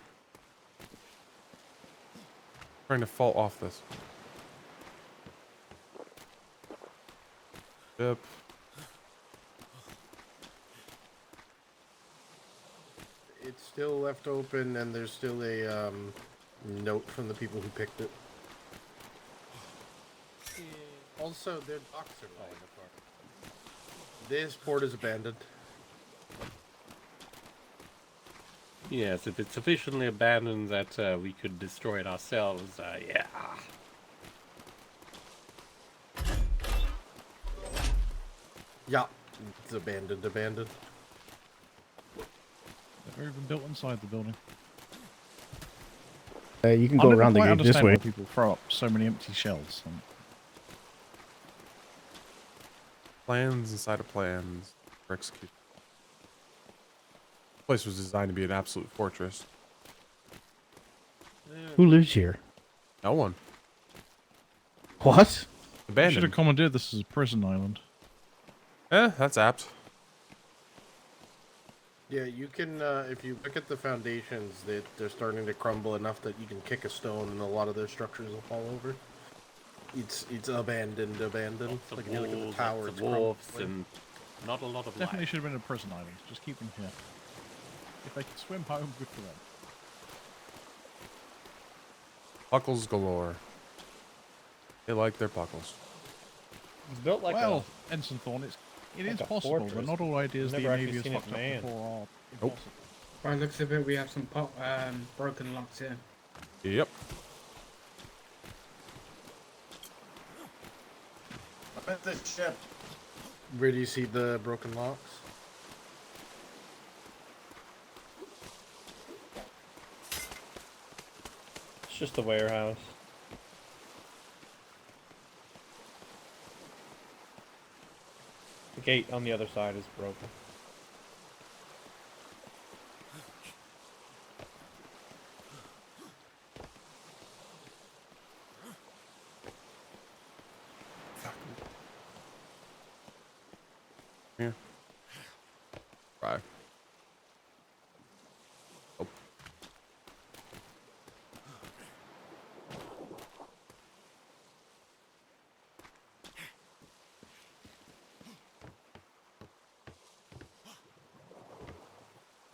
Trying to fall off this. Yep. It's still left open, and there's still a note from the people who picked it. Also, their docks are falling apart. This port is abandoned. Yes, if it's sufficiently abandoned that we could destroy it ourselves, yeah. Yeah, it's abandoned. They're even built inside the building. You can go around the gate this way. Why people throw up so many empty shells. Plans inside of plans. For execution. This place was designed to be an absolute fortress. Who lives here? No one. What? Should Abandoned. have commandeered this as a prison island. That's apt. Yeah, you can, if you look at the foundations, they're starting to crumble enough that you can kick a stone and a lot of their structures will fall over. It's abandoned. Like if you look at the tower, it's wharfs crumbling. and not a lot of Definitely life. should have been a prison island. Just keep them here. If they can swim home, good for them. Puckles galore. They like their puckles. It's built like well, Ensign Thorn, it is a possible, but fortress. not all ideas I've the never actually Navy has seen it fucked up manned. before are Nope. impossible. By the looks of it, we have some broken locks here. Yep. I'm at the ship. Where do you see the broken locks? It's just a warehouse. The gate on the other side is broken. Here. Bye. Oh.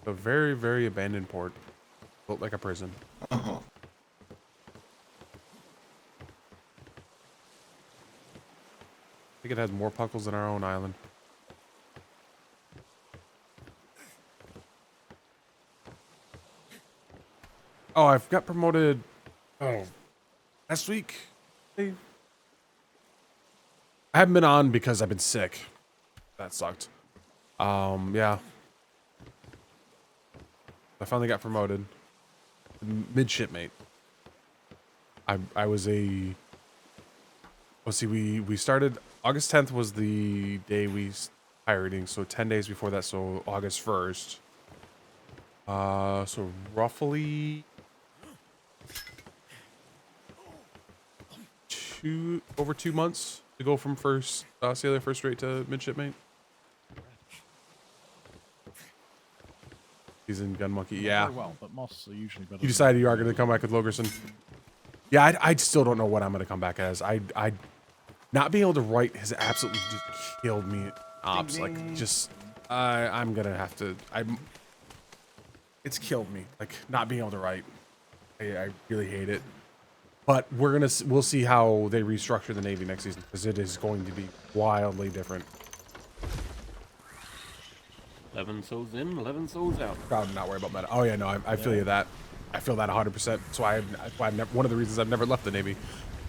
A very, very abandoned port. Built like a prison. Uh-huh. I think it has more puckles than our own island. Oh, I've got promoted. Oh, last week. I haven't been on because I've been sick. That sucked. Yeah. I finally got promoted. Midshipmate. I was a. Let's see. We started August 10th was the day we pirating. So 10 days before that. So August 1st. So roughly over 2 months to go from first sailor first rate to midshipmate. He's in gun monkey. Yeah. Very well, but Moss are usually better. You decided you are going to come back with Logerson. Yeah, I still don't know what I'm going to come back as. I not being able to write has absolutely just killed me. Ops, like just I'm gonna have to. It's killed me. Like not being able to write. I really hate it. But we'll see how they restructure the Navy next season because it is going to be wildly different. 11 souls in, 11 souls out. I'm not worried about meta. Oh yeah, no, I feel you that. I feel that 100%. That's why I've never, one of the reasons I've never left the Navy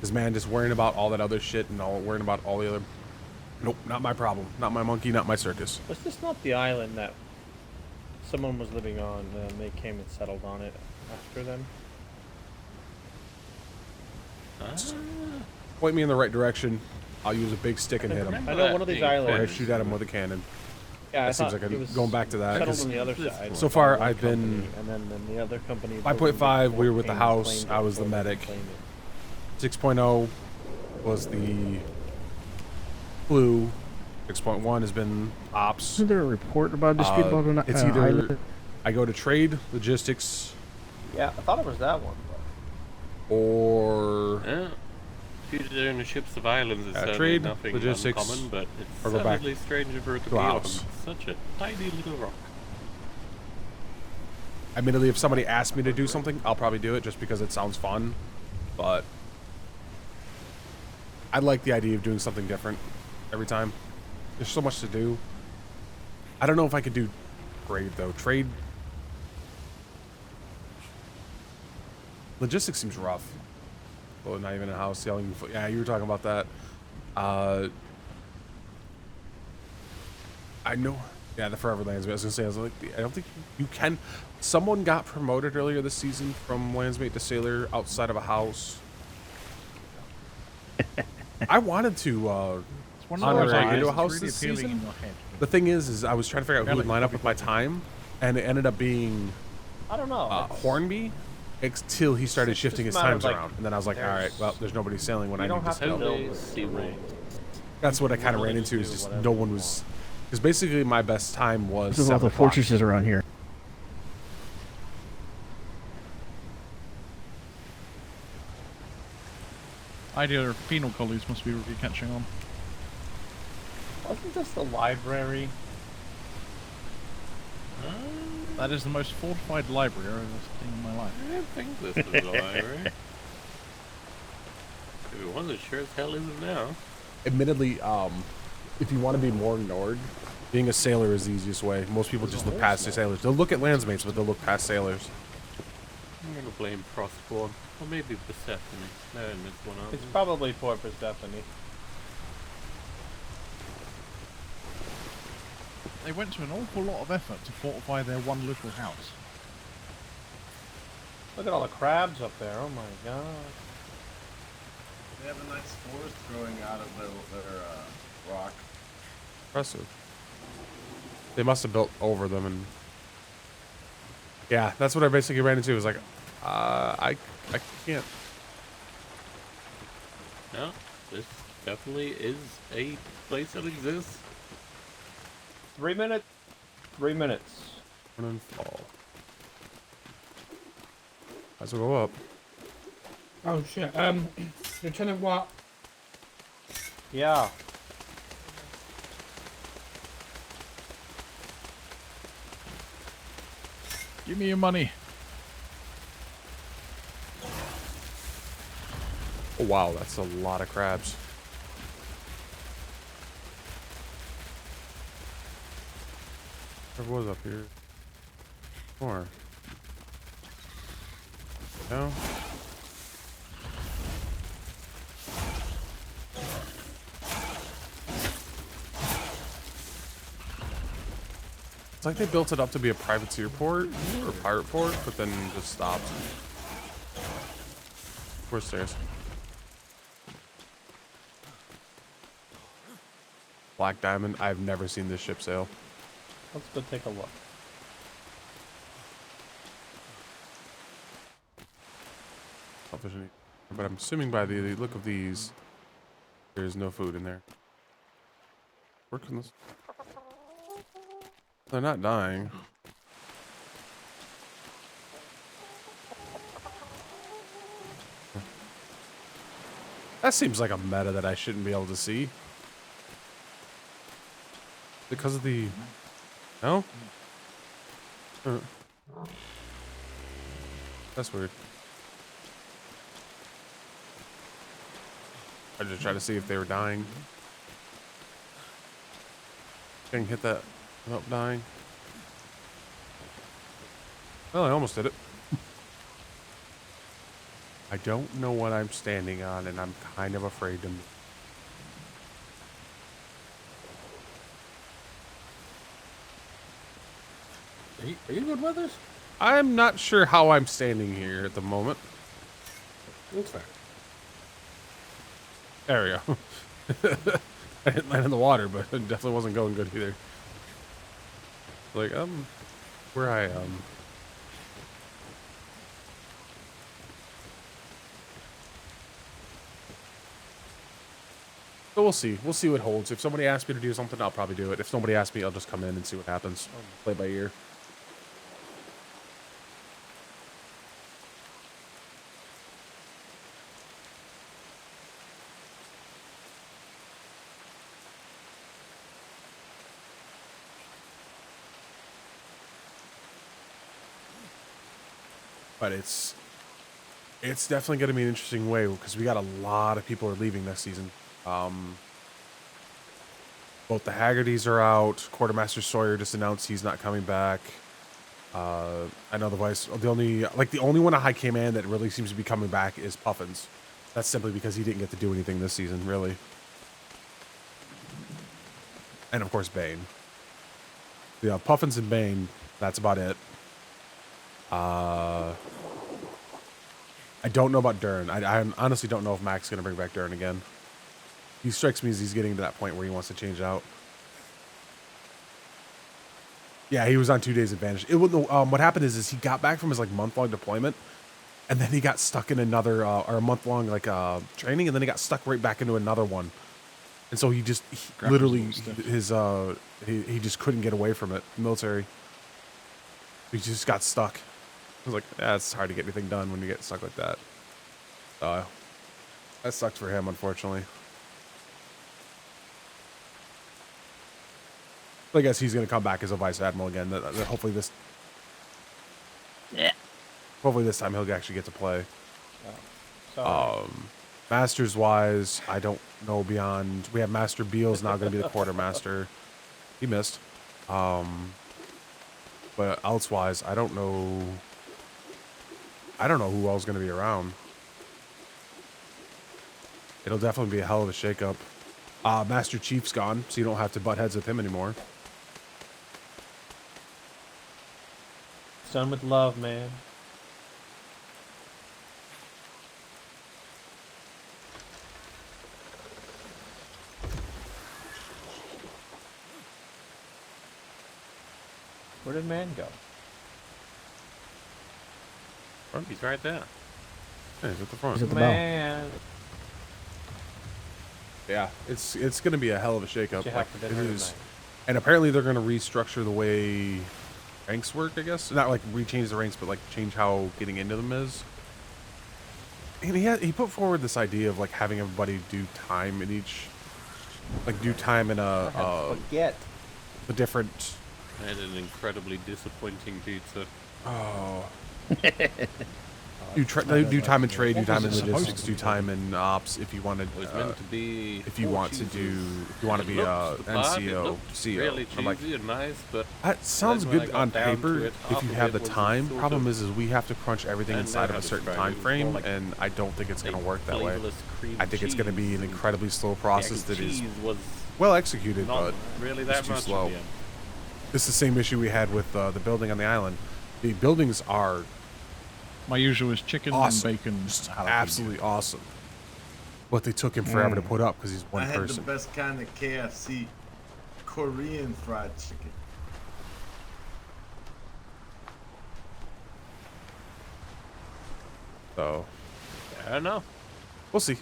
is man just worrying about all that other shit and worrying about all the other. Nope, not my problem. Not my monkey. Not my circus. Was this not the island that someone was living on and they came and settled on it after them? Point me in the right direction. I'll use a big stick and hit him. I know one of these islands. Or I shoot at him with a cannon. Yeah, that seems like going back to that. Settled on the other side. So far, I've been. And then the other company. 5.5. We were with the house. I was the medic. 6.0 was the flu. 6.1 has been ops. Isn't there a report about a dispute about an It's either island? I go to trade, logistics, Yeah, I thought it was that one. or Yeah. Future ownerships of islands is certainly trade, nothing logistics, uncommon, but it's or go back sadly stranger for it to to be our on house. such a tiny little rock. Admittedly, if somebody asked me to do something, I'll probably do it just because it sounds fun. But I like the idea of doing something different every time. There's so much to do. I don't know if I could do trade though. Trade logistics seems rough. Well, not even a house selling. Yeah, you were talking about that. I know. Yeah, the Forever Landsmate. I was gonna say, I was like, I don't think you can. Someone got promoted earlier this season from Landsmate to Sailor outside of a house. I wanted to honor into a house this season. The thing is I was trying to figure out who would line up with my time, and it ended up being I don't know. Hornby, until he started shifting his just a matter times of, like, around, and then I was like, all right, well, there's nobody sailing when I You need don't to have to sail. build with two That's what I kind of ran into. Is just no one was, because basically my best time was There's all 7 the o'clock. fortresses around here. Idea penal collies must be really catching on. Wasn't this the library? That is the most fortified library I've ever seen in my life. I don't think this was a library. If it was, it sure as hell isn't now. Admittedly, if you want to be more ignored, being a sailor is the easiest way. Most people just look past the sailors. They'll look at landsmates, but they'll look past sailors. I'm gonna blame Frostborn. Or maybe Persephone. No, I missed one out. It's probably poor Persephone. They went to an awful lot of effort to fortify their one little house. Look at all the crabs up there. Oh my god. They have a nice forest growing out of their rock. Impressive. They must have built over them, and yeah, that's what I basically ran into. Was like, I can't. No, this definitely is a place that exists. 3 minutes. 3 minutes. Run and fall. Might as well go up. Oh shit. Lieutenant Watt. Yeah. Give me your money. Oh wow, that's a lot of crabs. There was up here. More. No. It's like they built it up to be a privateer port or a pirate port, but then just stopped. Where's stairs? Black Diamond. I've never seen this ship sail. Let's go take a look. But I'm assuming by the look of these, there's no food in there. Working this. They're not dying. That seems like a meta that I shouldn't be able to see. Because of the... No? That's weird. I just tried to see if they were dying. Didn't hit that without dying. Well, I almost did it. I don't know what I'm standing on, and I'm kind of afraid to move. Are you good with this? I'm not sure how I'm standing here at the moment. That's fair. There we go. I didn't land in the water, but it definitely wasn't going good either. Like, where I am. So we'll see. We'll see what holds. If somebody asks me to do something, I'll probably do it. If somebody asks me, I'll just come in and see what happens. Play by ear. But it's definitely going to be an interesting way because we got a lot of people are leaving this season. Both the Haggertys are out. Quartermaster Sawyer just announced he's not coming back. I know the only one at High Command that really seems to be coming back is Puffins. That's simply because he didn't get to do anything this season, really. And of course, Bane. Yeah, Puffins and Bane. That's about it. I don't know about Dern. I honestly don't know if Mac's going to bring back Dern again. He strikes me as he's getting to that point where he wants to change out. Yeah, he was on 2 days advantage. What happened is he got back from his month-long deployment, and then he got stuck in another or a month-long training, and then he got stuck right back into another one. And so he just he just couldn't get away from it. Military. He just got stuck. I was like, it's hard to get anything done when you get stuck like that. That sucks for him, unfortunately. I guess he's going to come back as a vice admiral again. Hopefully this. Yeah. Hopefully this time he'll actually get to play. Masters wise, I don't know beyond. We have Master Beale's now going to be the quartermaster. He missed. But elsewise, I don't know. I don't know who else is going to be around. It'll definitely be a hell of a shakeup. Master Chief's gone, so you don't have to butt heads with him anymore. It's done with love, man. Where did man go? He's right there. Yeah, he's at the front. He's at the Man. Yeah, it's going to be a hell of a shakeup. You have for dinner tonight? And apparently they're going to restructure the way ranks work, I guess. Not rechange the ranks, but change how getting into them is. And he put forward this idea of having everybody do time in each, do time in a different. I had an incredibly disappointing pizza. Oh. Do time in trade, do time in logistics, do time in ops if you wanted. It was meant to be. If you want to be NCO, CO. Really cheesy and nice, but that sounds good on paper if you have the time. Sort Problem of, is we have to crunch everything inside of a certain time frame, and I don't think it's going to work that way. I think it's going to be an incredibly slow process that is well executed, but really it's too slow. It's the same issue we had with the building on the island. The buildings are. My usual is chicken awesome. and bacon. Just absolutely awesome. But they took him forever to put up because he's one person. I had the best kind of KFC, Korean fried chicken. So, I don't know. We'll see.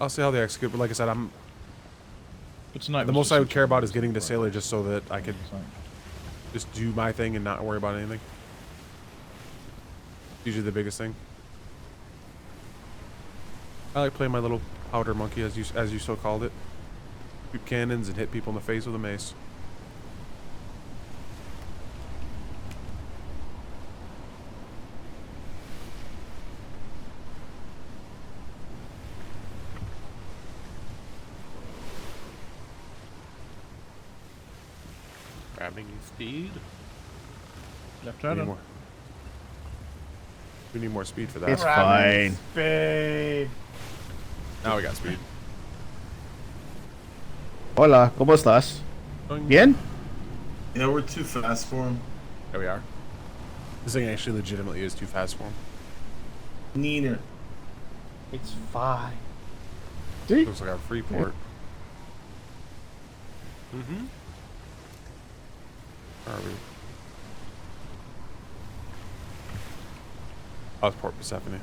I'll see how they execute. But like I said, But tonight the most I would care about is getting to Sailor just so that I could just do my thing and not worry about anything. Usually the biggest thing. I like playing my little powder monkey, as you so called it. Shoot cannons and hit people in the face with a mace. Grabbing speed. Left hand. We need more speed for that. It's fine. Speed. Now we got speed. Hola, ¿cómo estás? Bien? Yeah, we're too fast for him. There we are. This thing actually legitimately is too fast for him. Neener. It's fine. See? Looks like our free port. Mm-hmm. Where are we? Oh, it's Port Persephone.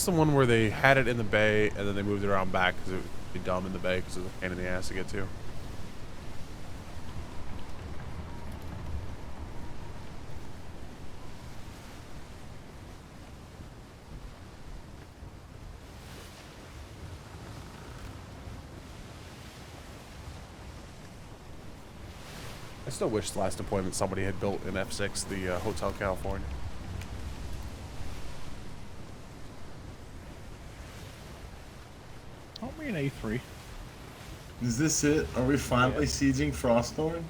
the one where they had it in the bay and then they moved it around back because it would be dumb in the bay because it was a pain in the ass to get to? I still wish the last deployment somebody had built in F6 the Hotel California. Aren't we in A3? Is this it? Are we finally sieging Frosthorn?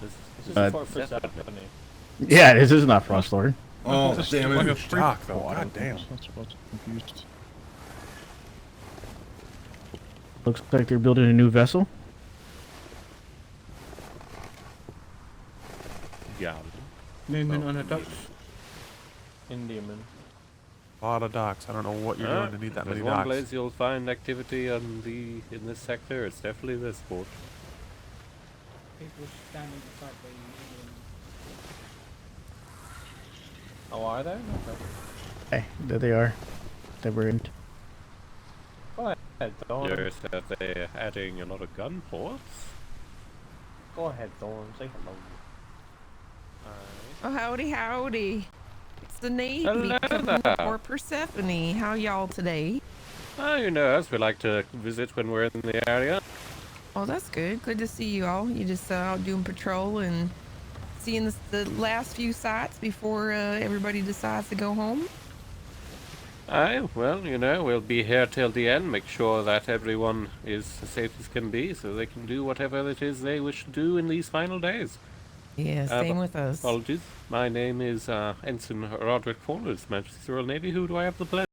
This is for Stephanie. Yeah, this is not Frostlord. Oh, Just damn like it. a free Dock, though. port, I God don't think. damn. That's what I'm confused. Looks like they're building a new vessel. Yeah. Movement on a dock. Indiaman. A lot of docks. I don't know what you're doing to need that There's many one docks. place you'll find activity on in this sector. It's definitely this port. People standing beside the Indian. Oh, are there? Okay. Hey, there they are. They were in. Go ahead, Thorn. Yes, that they're adding a lot of gun ports. Go ahead, Thorn. Say hello. Oh, howdy, howdy. It's the Navy Hello coming there. for Persephone. How y'all today? Oh, you know us. We like to visit when we're in the area. Oh, that's good. Good to see you all. You just out doing patrol and seeing the last few sites before everybody decides to go home? Aye, well, you know, we'll be here till the end. Make sure that everyone is as safe as can be so they can do whatever it is they wish to do in these final days. Yeah, same with us. Apologies. My name is Ensign Roderick Forders, Majesty's Royal Navy. Who do I have the pleasure?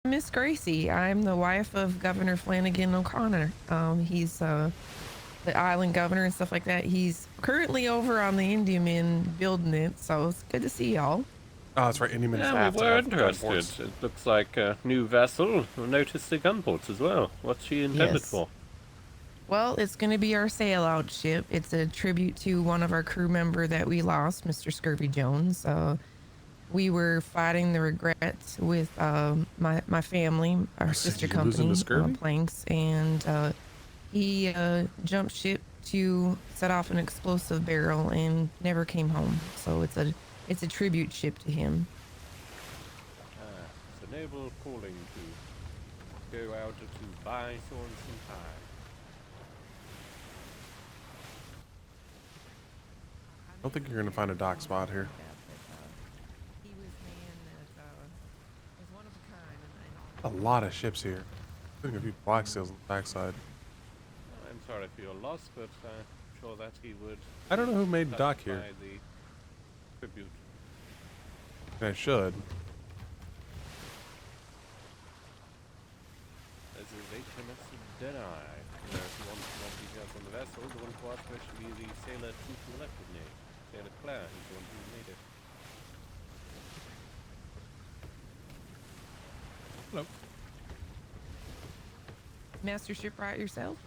Miss Gracie. I'm the wife of Governor Flanagan O'Connor. He's the island governor and stuff like that. He's currently over on the Indiaman building it, so it's good to see y'all. Oh, that's right. Indiaman is Yeah, we after were gunports. interested. It looks like a new vessel. We noticed the gunports as well. What's she intended Yes. for? Well, it's going to be our sail-out ship. It's a tribute to one of our crew member that we lost, Mr. Scurvy Jones. We were fighting the regrets with my family, our sister you're losing company, to Scurvy? Planks, and he jumped ship to set off an explosive barrel and never came home. So it's a tribute ship to him. It's a noble calling to go out to buy Sorensen pie. I don't think you're going to find a dock spot here. He was man that was one of a kind. A lot of ships here. Including a few black sails on the backside. I'm sorry for your loss, but I'm sure that he would. I don't know who made the dock here. justify the tribute. I should. This is HMS Denai. There's one details on the vessel. The one for us should be the sailor to the left of me. Sailor Claire, he's the one who made it. Hello. Master shipwright yourself?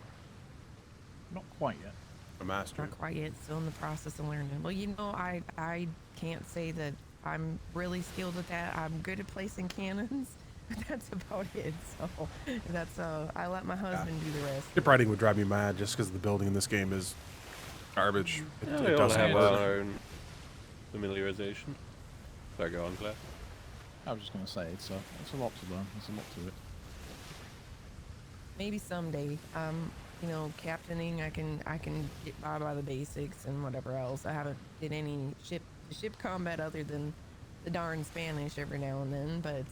Not quite yet. A master. Not quite yet. Still in the process of learning. Well, you know, I can't say that I'm really skilled at that. I'm good at placing cannons. That's about it. So that's I let my husband do the rest. Shipwriting would drive me mad just because the building in this game is garbage. It, Yeah, it we all doesn't have work. our own familiarization. Sorry, go on, Claire. I was just going to say, it's a lot to learn. There's a lot to it. Maybe someday. You know, captaining, I can get by the basics and whatever else. I haven't did any ship combat other than the darn Spanish every now and then, but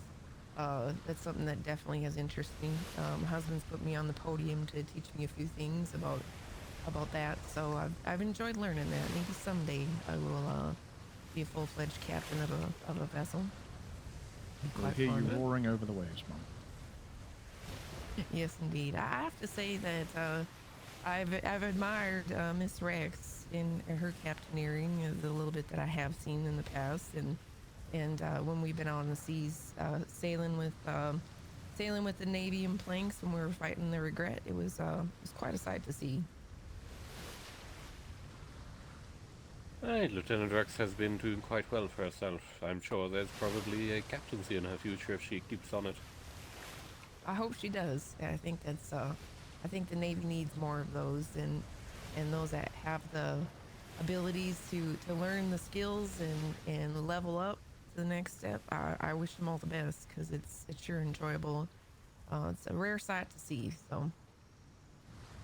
that's something that definitely has interested me. My husband's put me on the podium to teach me a few things about that, so I've enjoyed learning that. Maybe someday I will be a full-fledged captain of a vessel. We'll hear you roaring over the waves, Mum. Yes, indeed. I have to say that I've admired Miss Rex in her captaineering, the little bit that I have seen in the past, and when we've been out on the seas, sailing with the Navy and Planks when we were fighting the Regret, it was quite a sight to see. Lieutenant Rex has been doing quite well for herself. I'm sure there's probably a captaincy in her future if she keeps on it. I hope she does. I think that's I think the Navy needs more of those, and those that have the abilities to learn the skills and level up to the next step. I wish them all the best, because it's sure enjoyable. It's a rare sight to see. So,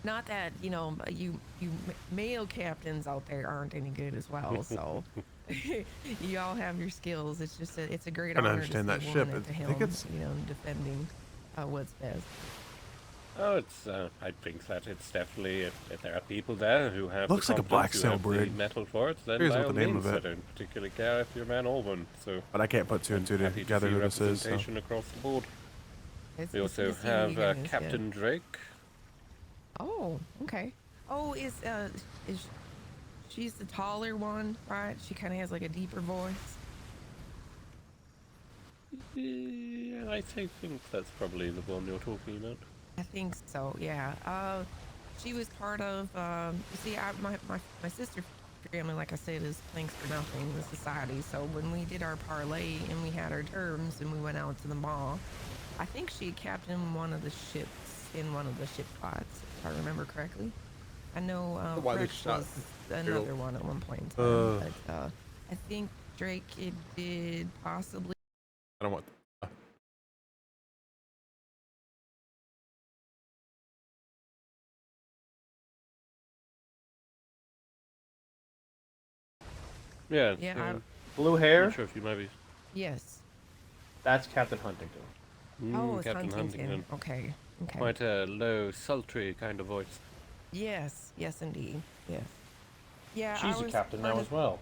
not that you male captains out there aren't any good as well. So, you all have your skills. It's just it's a great I honor understand to that see ship. one at the I helm, think it's defending what's best. Oh, it's, I think that it's definitely, if there are people there who have Looks the like a black competence, who have sailbird. the metal for it, then Here's by what all the name means, of I it. don't particularly care if you're man or woman, so... But I can't put two and two happy together to see who this is. So. representation across the board. It's We good also to see you have guys, yeah. Captain Drake. Oh, okay. Oh, is she's the taller one, right? She kind of has like a deeper voice. Yeah, I think that's probably the one you're talking about. I think so. Yeah. She was part of. You see, my sister family, like I said, is Thanks for Nothing, the society. So when we did our parlay and we had our terms and we went out to the mall, I think she captained one of the ships in one of the ship fights, if I remember correctly. I know Rex was another one at one point in time, but I think Drake it did possibly. I don't want. Yeah. Yeah. Blue hair? Not sure if you maybe... Yes. That's Captain Huntington. Oh, it's Captain Huntington. Okay. Okay. Quite a low, sultry kind of voice. Yes. Yes, indeed. Yes. Yeah. She's a captain now as well.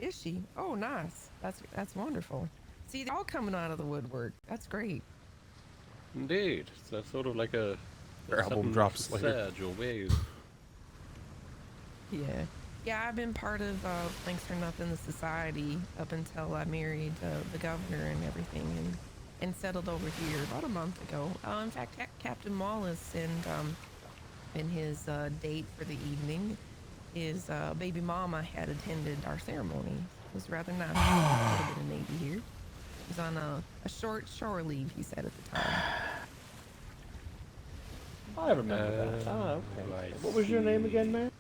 Is she? Oh, nice. That's wonderful. See, they're all coming out of the woodwork. That's great. Indeed. So that's sort of like a Their album sudden drops later. surge or wave. Yeah. Yeah, I've been part of Thanks for Nothing, the society, up until I married the governor and everything, and settled over here about a month ago. In fact, Captain Wallace and his date for the evening, his baby mama had attended our ceremony. It was rather nice. A little bit of Navy here. He was on a short shore leave, he said at the time. I remember that. Oh, okay. What was your name again, man?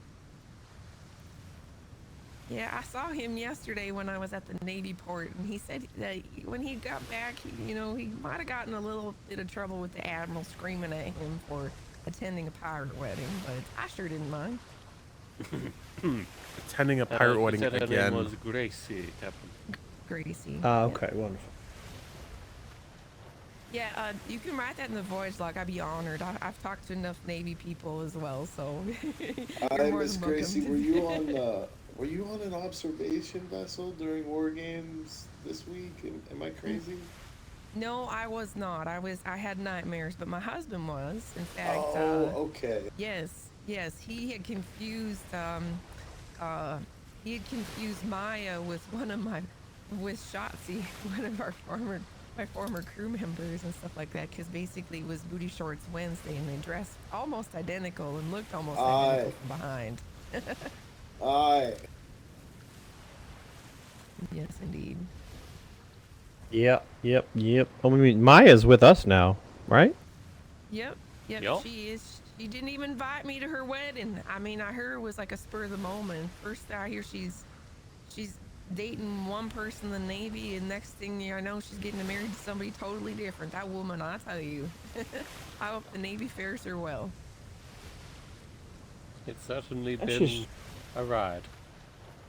Yeah, I saw him yesterday when I was at the Navy port, and he said that when he got back, he might have gotten a little bit of trouble with the Admiral screaming at him for attending a pirate wedding, but I sure didn't mind. Attending a pirate wedding said again. Her name was Gracie, Captain. Gracie. Okay, wonderful. Yeah, you can write that in the voyage log. I'd be honored. I've talked to enough Navy people as well, so. Hi, Miss Gracie. Were you on an observation vessel during war games this week? Am I crazy? No, I was not. I had nightmares, but my husband was. In fact. Oh, okay. Yes. He had confused. Maya with Shotzi, one of my former crew members and stuff like that, because basically it was Booty Shorts Wednesday and they dressed almost identical and looked almost identical from behind. Aye. Yes, indeed. Yep. I mean, Maya's with us now, right? Yep. She is. She didn't even invite me to her wedding. I mean, I heard it was like a spur of the moment. First I hear she's dating one person in the Navy, and next thing I know, she's getting married to somebody totally different. That woman, I tell you. I hope the Navy fares her well. It's certainly That's been just- a ride.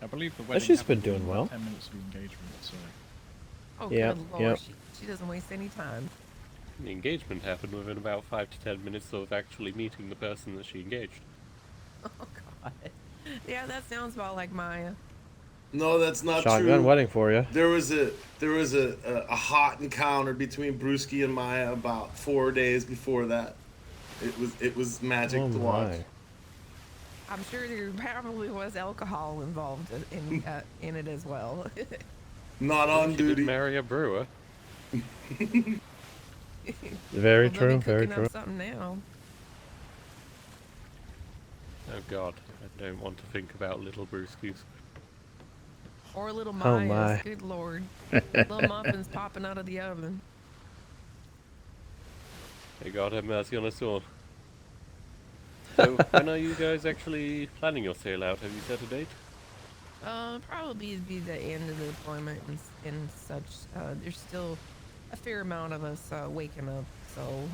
I believe the wedding. She's been happened doing in well. 10 minutes of engagement, so. Oh, Yep, good lord. yep. She doesn't waste any time. The engagement happened within about 5 to 10 minutes of actually meeting the person that she engaged. Oh, God. Yeah, that sounds about like Maya. No, that's not Shotgun true. wedding for you. There was a hot encounter between Brewski and Maya about 4 days before that. It was magic to watch. I'm sure there probably was alcohol involved in it as well. Not on She duty. did marry a brewer. Very Well, true. they'll be Very cooking true. up something now. Oh god, I don't want to think about little brewskis. Or little Oh, Maya's. my. Good lord. Little muffins popping out of the oven. May God have mercy on us all. So, when are you guys actually planning your sail out? Have you set a date? Probably be the end of the deployment and such. There's still a fair amount of us waking up. So,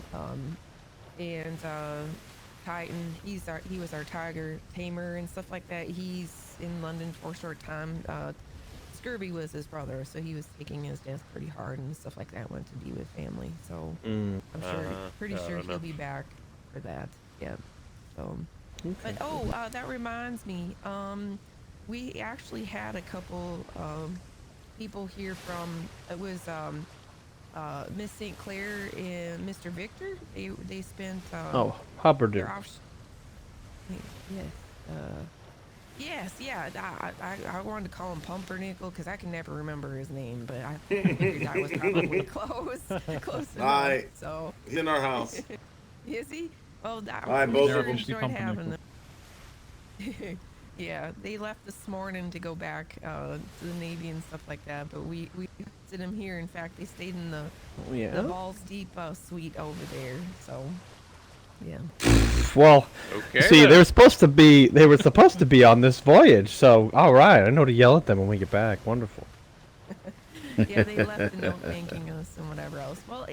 and Titan, he was our tiger tamer and stuff like that. He's in London for a short time. Scurvy was his brother, so he was taking his death pretty hard and stuff like that. Went to be with family, so I'm pretty sure he'll be back for that. Yeah. So, but that reminds me. We actually had a couple people here from it was Miss St. Clair and Mr. Victor. They spent Hubbard. Yes, yeah. I wanted to call him Pumpernickel because I can never remember his name, but I figured that was probably close enough. So he's in our house. Is he? Well, both of them. enjoyed having them. Yeah, they left this morning to go back to the Navy and stuff like that, but we visited them here. In fact, they stayed in the Balls Deep suite over there. So, yeah. Well, Okay, see, then. they were supposed to be on this voyage. So, all right, I know to yell at them when we get back. Wonderful. Yeah, they left a note thanking us and whatever else. Well,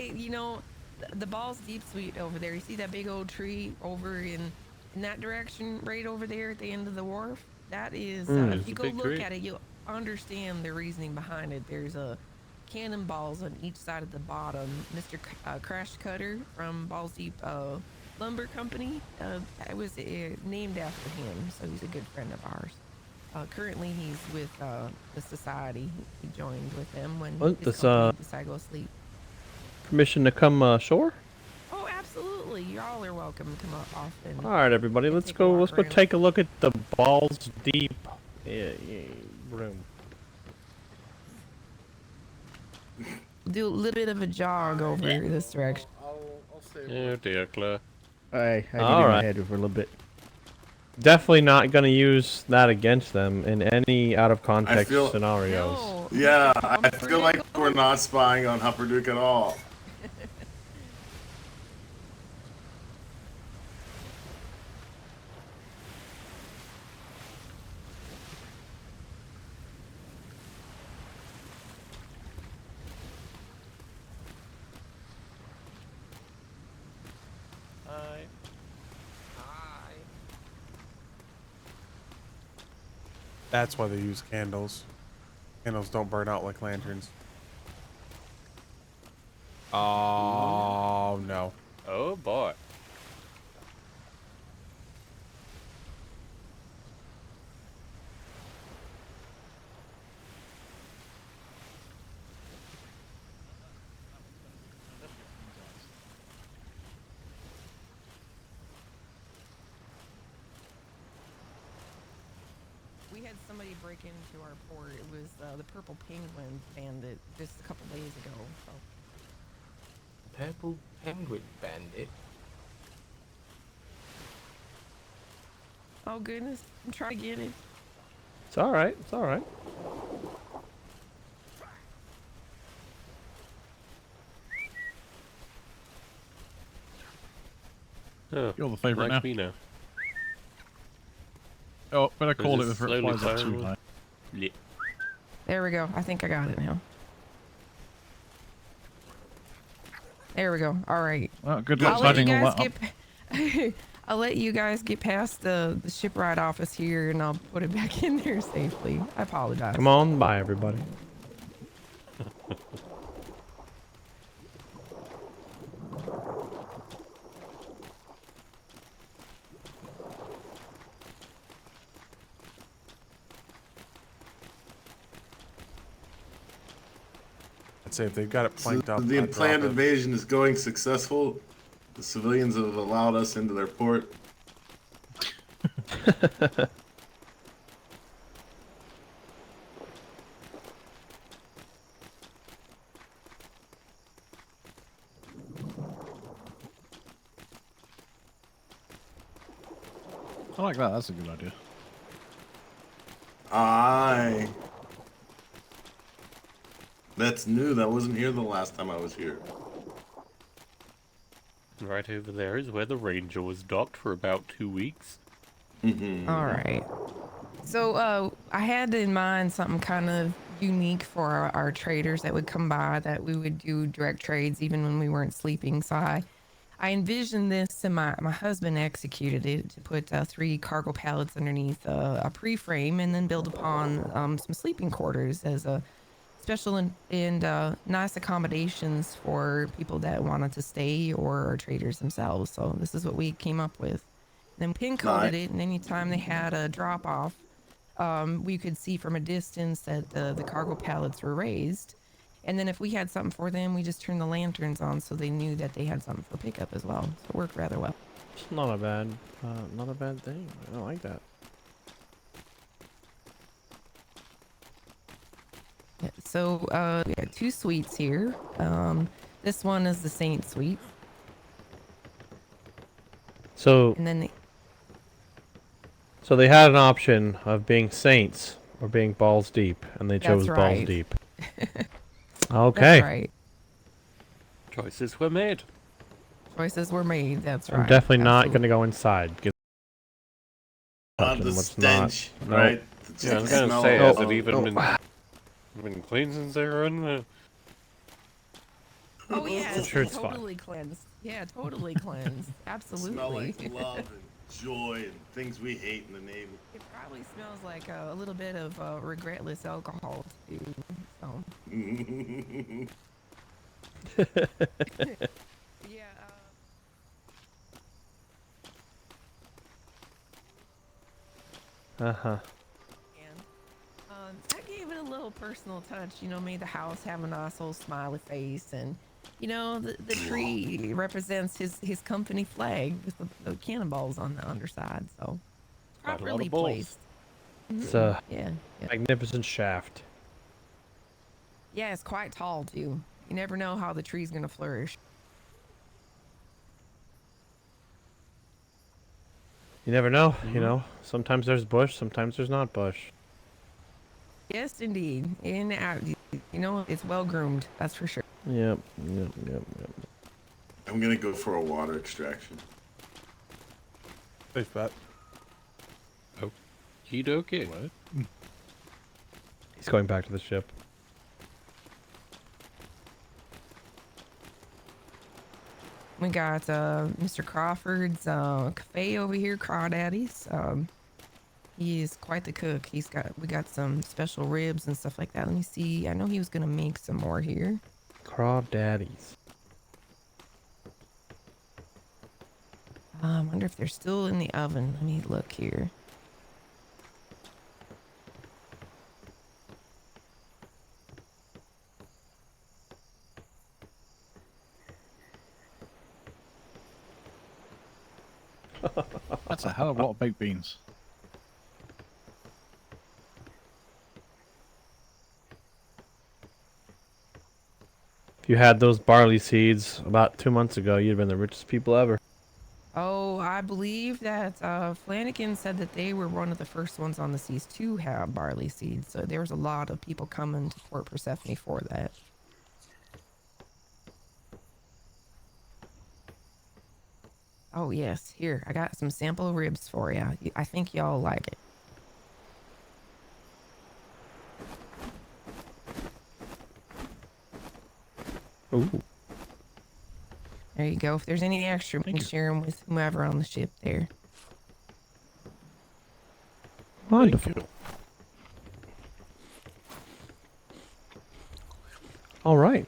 the Balls Deep suite over there. You see that big old tree over in that direction, right over there at the end of the wharf? That is, if you go look at it, you'll understand the reasoning behind it. There's a cannonballs on each side of the bottom. Mr. Crash Cutter from Balls Deep Lumber Company, it was named after him, so he's a good friend of ours. Currently, he's with the society. He joined with them when his company decided to go sleep. Permission to come ashore? Oh, absolutely. Y'all are welcome to come off and All right, everybody, let's go. Let's go take a look at the Balls Deep room. Do a little bit of a jog over this direction. I'll say. Oh dear, Claire. I did All in my right. head for a little bit. Definitely not going to use that against them in any out of context scenarios. No. Yeah, I feel like we're not spying on Hupperduke at all. That's why they use candles. Candles don't burn out like lanterns. Oh, no. Oh boy. We had somebody break into our port. It was the Purple Penguin Bandit just a couple days ago. So. Purple Penguin Bandit? Oh goodness, I'm trying to get it. It's all right. It's all right. Oh, You're the favourite likes now. me now. Oh, better call Is it it before it slowly flies up too firing? high. Yeah. There we go. I think I got it now. There we go. All right. Well, good luck tidying all that up. I'll let you guys get past the shipwright office here, and I'll put it back in there safely. I apologize. Come on by, everybody. I'd say if they've got it planked up. The I'd planned drop it. invasion is going successful. The civilians have allowed us into their port. I like that. That's a good idea. Aye. That's new. That wasn't here the last time I was here. Right over there is where the Ranger was docked for about 2 weeks. All right. So I had in mind something kind of unique for our traders that would come by, that we would do direct trades even when we weren't sleeping. So I envisioned this, and my husband executed it, to put 3 cargo pallets underneath a pre-frame and then build upon some sleeping quarters as a special and nice accommodations for people that wanted to stay or are traders themselves. So this is what we came up with. Then pin coded it, and anytime they had a drop off, we could see from a distance that the cargo pallets were raised. And then if we had something for them, we just turned the lanterns on so they knew that they had something for pickup as well. So it worked rather well. It's not a bad thing. I don't like that. Yeah, so we got 2 suites here. This one is the Saint suite. So, And then so they had an option of being saints or being balls deep, and they chose That's balls right. deep. Okay. That's right. Choices were made. Choices were made. That's right. I'm definitely not Absolutely. going to go inside. The What's stench, not. right? Nope. Yeah, I was gonna say, has it even been cleaned since they were in the... Oh yeah, I'm sure it's fine. totally cleansed. Yeah, totally cleansed. Absolutely. Smell like love and joy and things we hate in the Navy. It probably smells like a little bit of regretless alcohol too. So. Yeah. Uh-huh. That gave it a little personal touch. You know, made the house have a nice little smiley face, and you know, the tree represents his company flag with the cannonballs on the underside. So Got a lot properly of balls. placed. It's a Yeah. magnificent shaft. Yeah, it's quite tall too. You never know how the tree's gonna flourish. You never know, you know. Sometimes there's bush, sometimes there's not bush. Yes, indeed. In out, you know, it's well groomed. That's for sure. Yep. I'm gonna go for a water extraction. Safe bet. Okie dokie. What? He's going back to the ship. We got Mr. Crawford's cafe over here, Crawdaddy's. He is quite the cook. We got some special ribs and stuff like that. Let me see. I know he was gonna make some more here. Crawdaddies. I wonder if they're still in the oven. Let me look here. That's a hell of a lot of baked beans. If you had those barley seeds about 2 months ago, you'd have been the richest people ever. Oh, I believe that Flanagan said that they were one of the first ones on the seas to have barley seeds. So there was a lot of people coming to Port Persephone for that. Oh, yes. Here, I got some sample ribs for you. I think y'all like it. Ooh. There you go. If there's any extra, we can share them with whomever on the ship there. Wonderful. All right.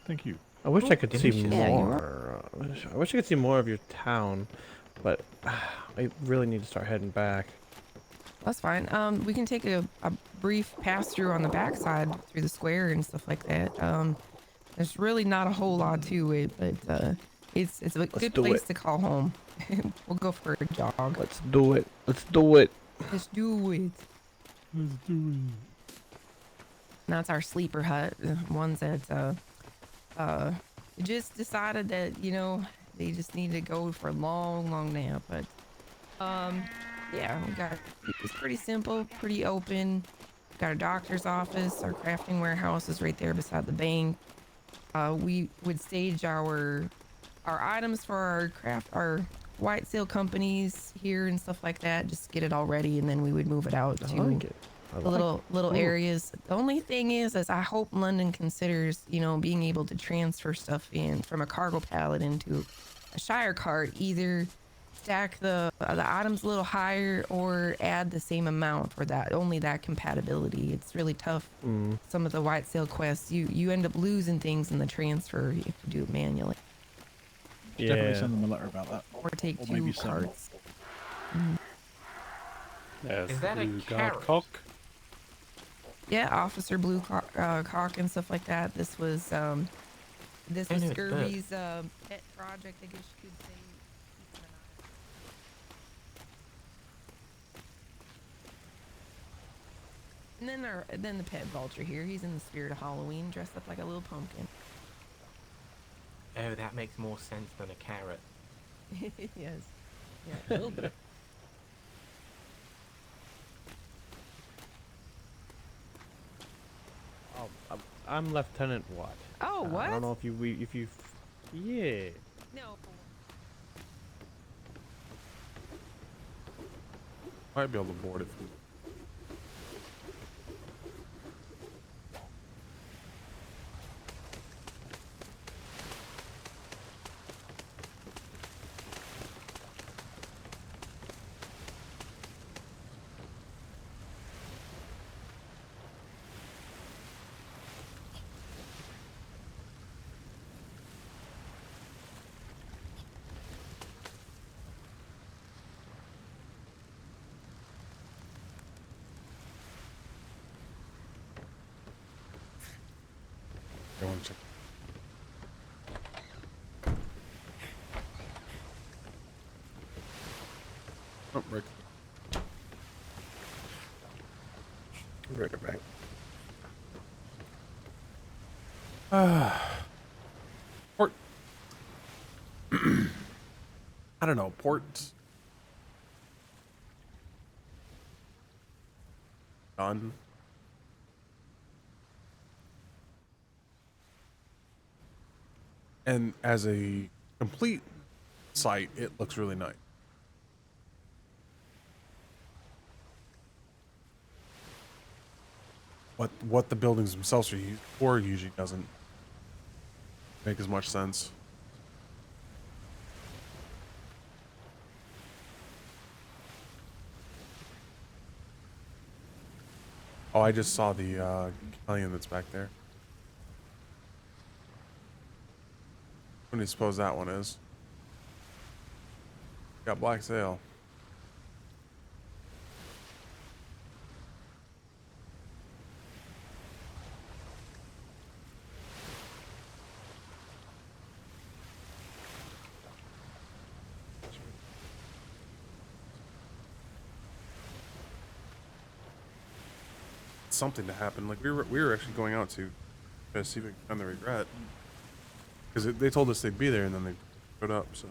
Thank you. I wish I could see Yeah, you're more. I wish I could see more of your town, but I really need to start heading back. That's fine. We can take a brief pass through on the backside through the square and stuff like that. There's really not a whole lot to it, but it's a good do place it. to call home. We'll go for a jog. Let's do it. Let's do it. Let's do it. Let's do it. That's our sleeper hut. Ones that just decided that, you know, they just need to go for a long nap. But yeah, it's pretty simple, pretty open. got a doctor's office. Our crafting warehouse is right there beside the bank. We would stage our items for our white sale companies here and stuff like that. Just get it all ready, and then we would move it out I to like it. I the like little it. Ooh. areas. The only thing is I hope London considers, you know, being able to transfer stuff in from a cargo pallet into a Shire cart. Either stack the items a little higher or add the same amount for that. Only that compatibility. It's really tough. Some of the white sale quests, you end up losing things in the transfer if you do it manually. Definitely send them a letter about that. Or take Or two maybe several. carts. There's Is that a Blue carrot? Guard Cock. Yeah, Officer Blue Cock and stuff like that. This was this I was knew it's bird. Scurvy's pet project, I guess you could say. And then the pet vulture here. He's in the spirit of Halloween, dressed up like a little pumpkin. Oh, that makes more sense than a carrot. Yes. Yeah, a little bit. Oh, I'm Lieutenant Watt. Oh, what? I don't know if you. Yeah. No. Might be able to board it. I want to check. Oh, Rick. Right back. Port. I don't know. Port. Done. And as a complete site, it looks really nice. But what the buildings themselves are used for usually doesn't make as much sense. Oh, I just saw the galleon that's back there. What do you suppose that one is? Got black sail. Something to happen. Like we were actually going out to try to see if we can find the regret, because they told us they'd be there and then they showed up. So.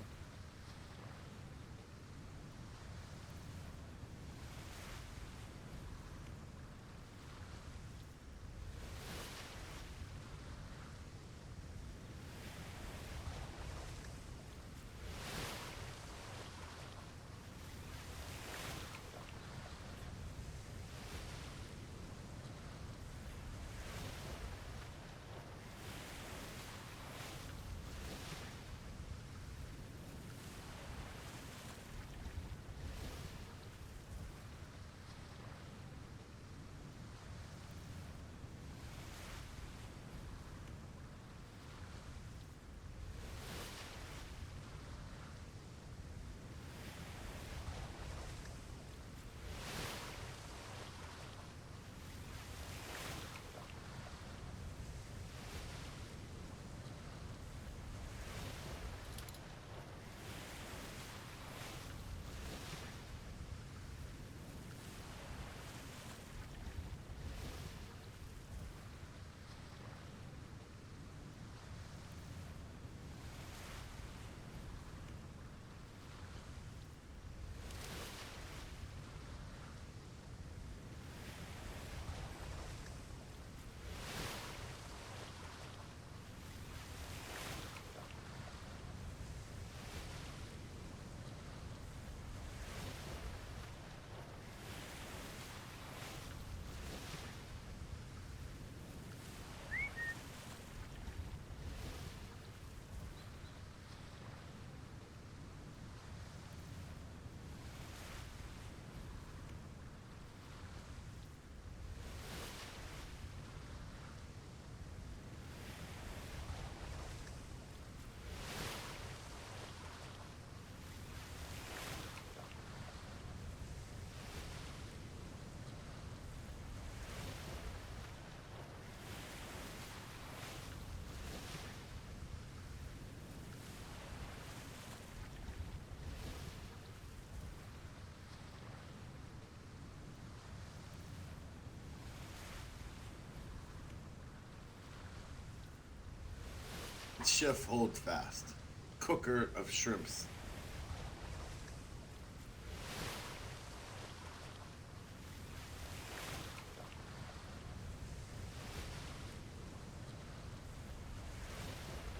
Chef Holdfast, cooker of shrimps.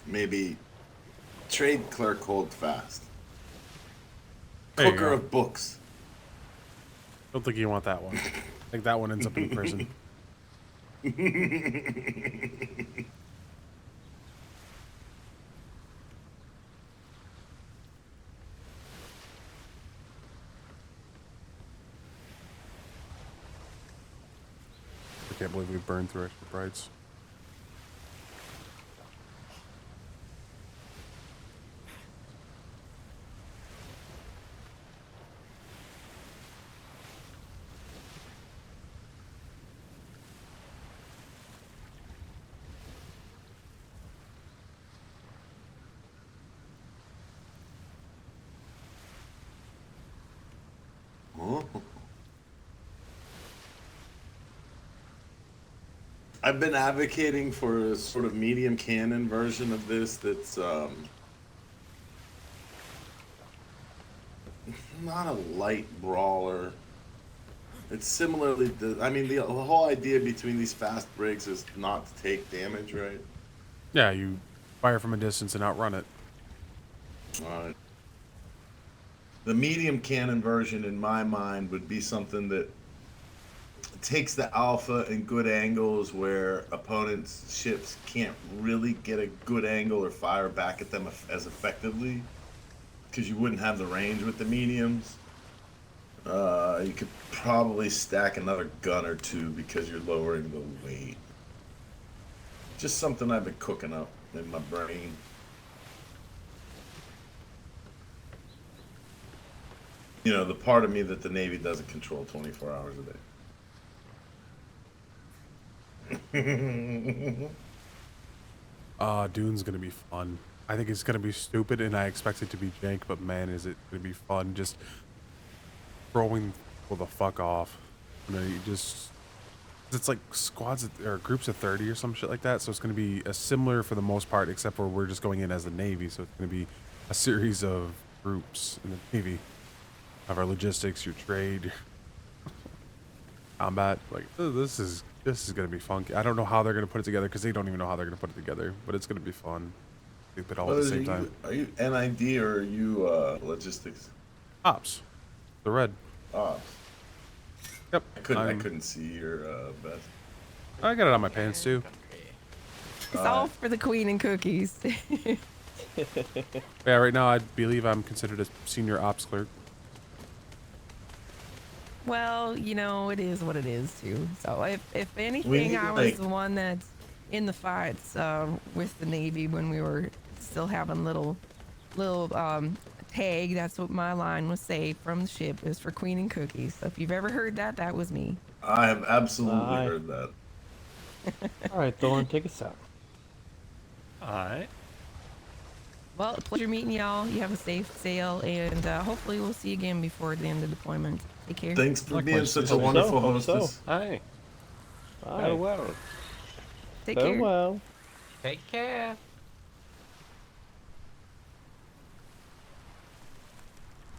Maybe trade clerk Holdfast. There you Cooker go. of books. Don't think you want that one. I think that one ends up in prison. I can't believe we burned through extra brights. I've been advocating for a sort of medium cannon version of this that's not a light brawler. It's similarly, I mean, the whole idea between these fast breaks is not to take damage, right? Yeah, you fire from a distance and outrun it. Alright. The medium cannon version, in my mind, would be something that takes the alpha in good angles where opponents' ships can't really get a good angle or fire back at them as effectively, because you wouldn't have the range with the mediums. You could probably stack another gun or two because you're lowering the weight. Just something I've been cooking up in my brain. You know, the part of me that the Navy doesn't control 24 hours a day. Dune's gonna be fun. I think it's gonna be stupid, and I expect it to be jank, but man, is it gonna be fun just throwing people the fuck off. You know, you just... It's like squads or groups of 30 or some shit like that, so it's gonna be a similar for the most part, except for we're just going in as the Navy, so it's gonna be a series of groups in the Navy. Of our logistics, your trade, your combat. Like, this is gonna be funky. I don't know how they're gonna put it together because they don't even know how they're gonna put it together. But it's gonna be fun. Stupid all at the same time. Are you NID or are you logistics? Ops. The red. Ops. Yep. I couldn't see your vest. I got it on my pants too. It's all for the queen and cookies. Yeah, right now I believe I'm considered a senior ops clerk. Well, you know, it is what it is too. So if anything, I was the one that's in the fights with the Navy when we were still having little tag. That's what my line was say from the ship is for Queen and Cookies. So if you've ever heard that, that was me. I have absolutely heard that. All right, Thorn, take us out. All right. Well, a pleasure meeting y'all. You have a safe sail, and hopefully we'll see you again before the end of deployment. Take care. Thanks for being such a wonderful hostess. Hi. Hi. Farewell. Take care. Farewell. Take care.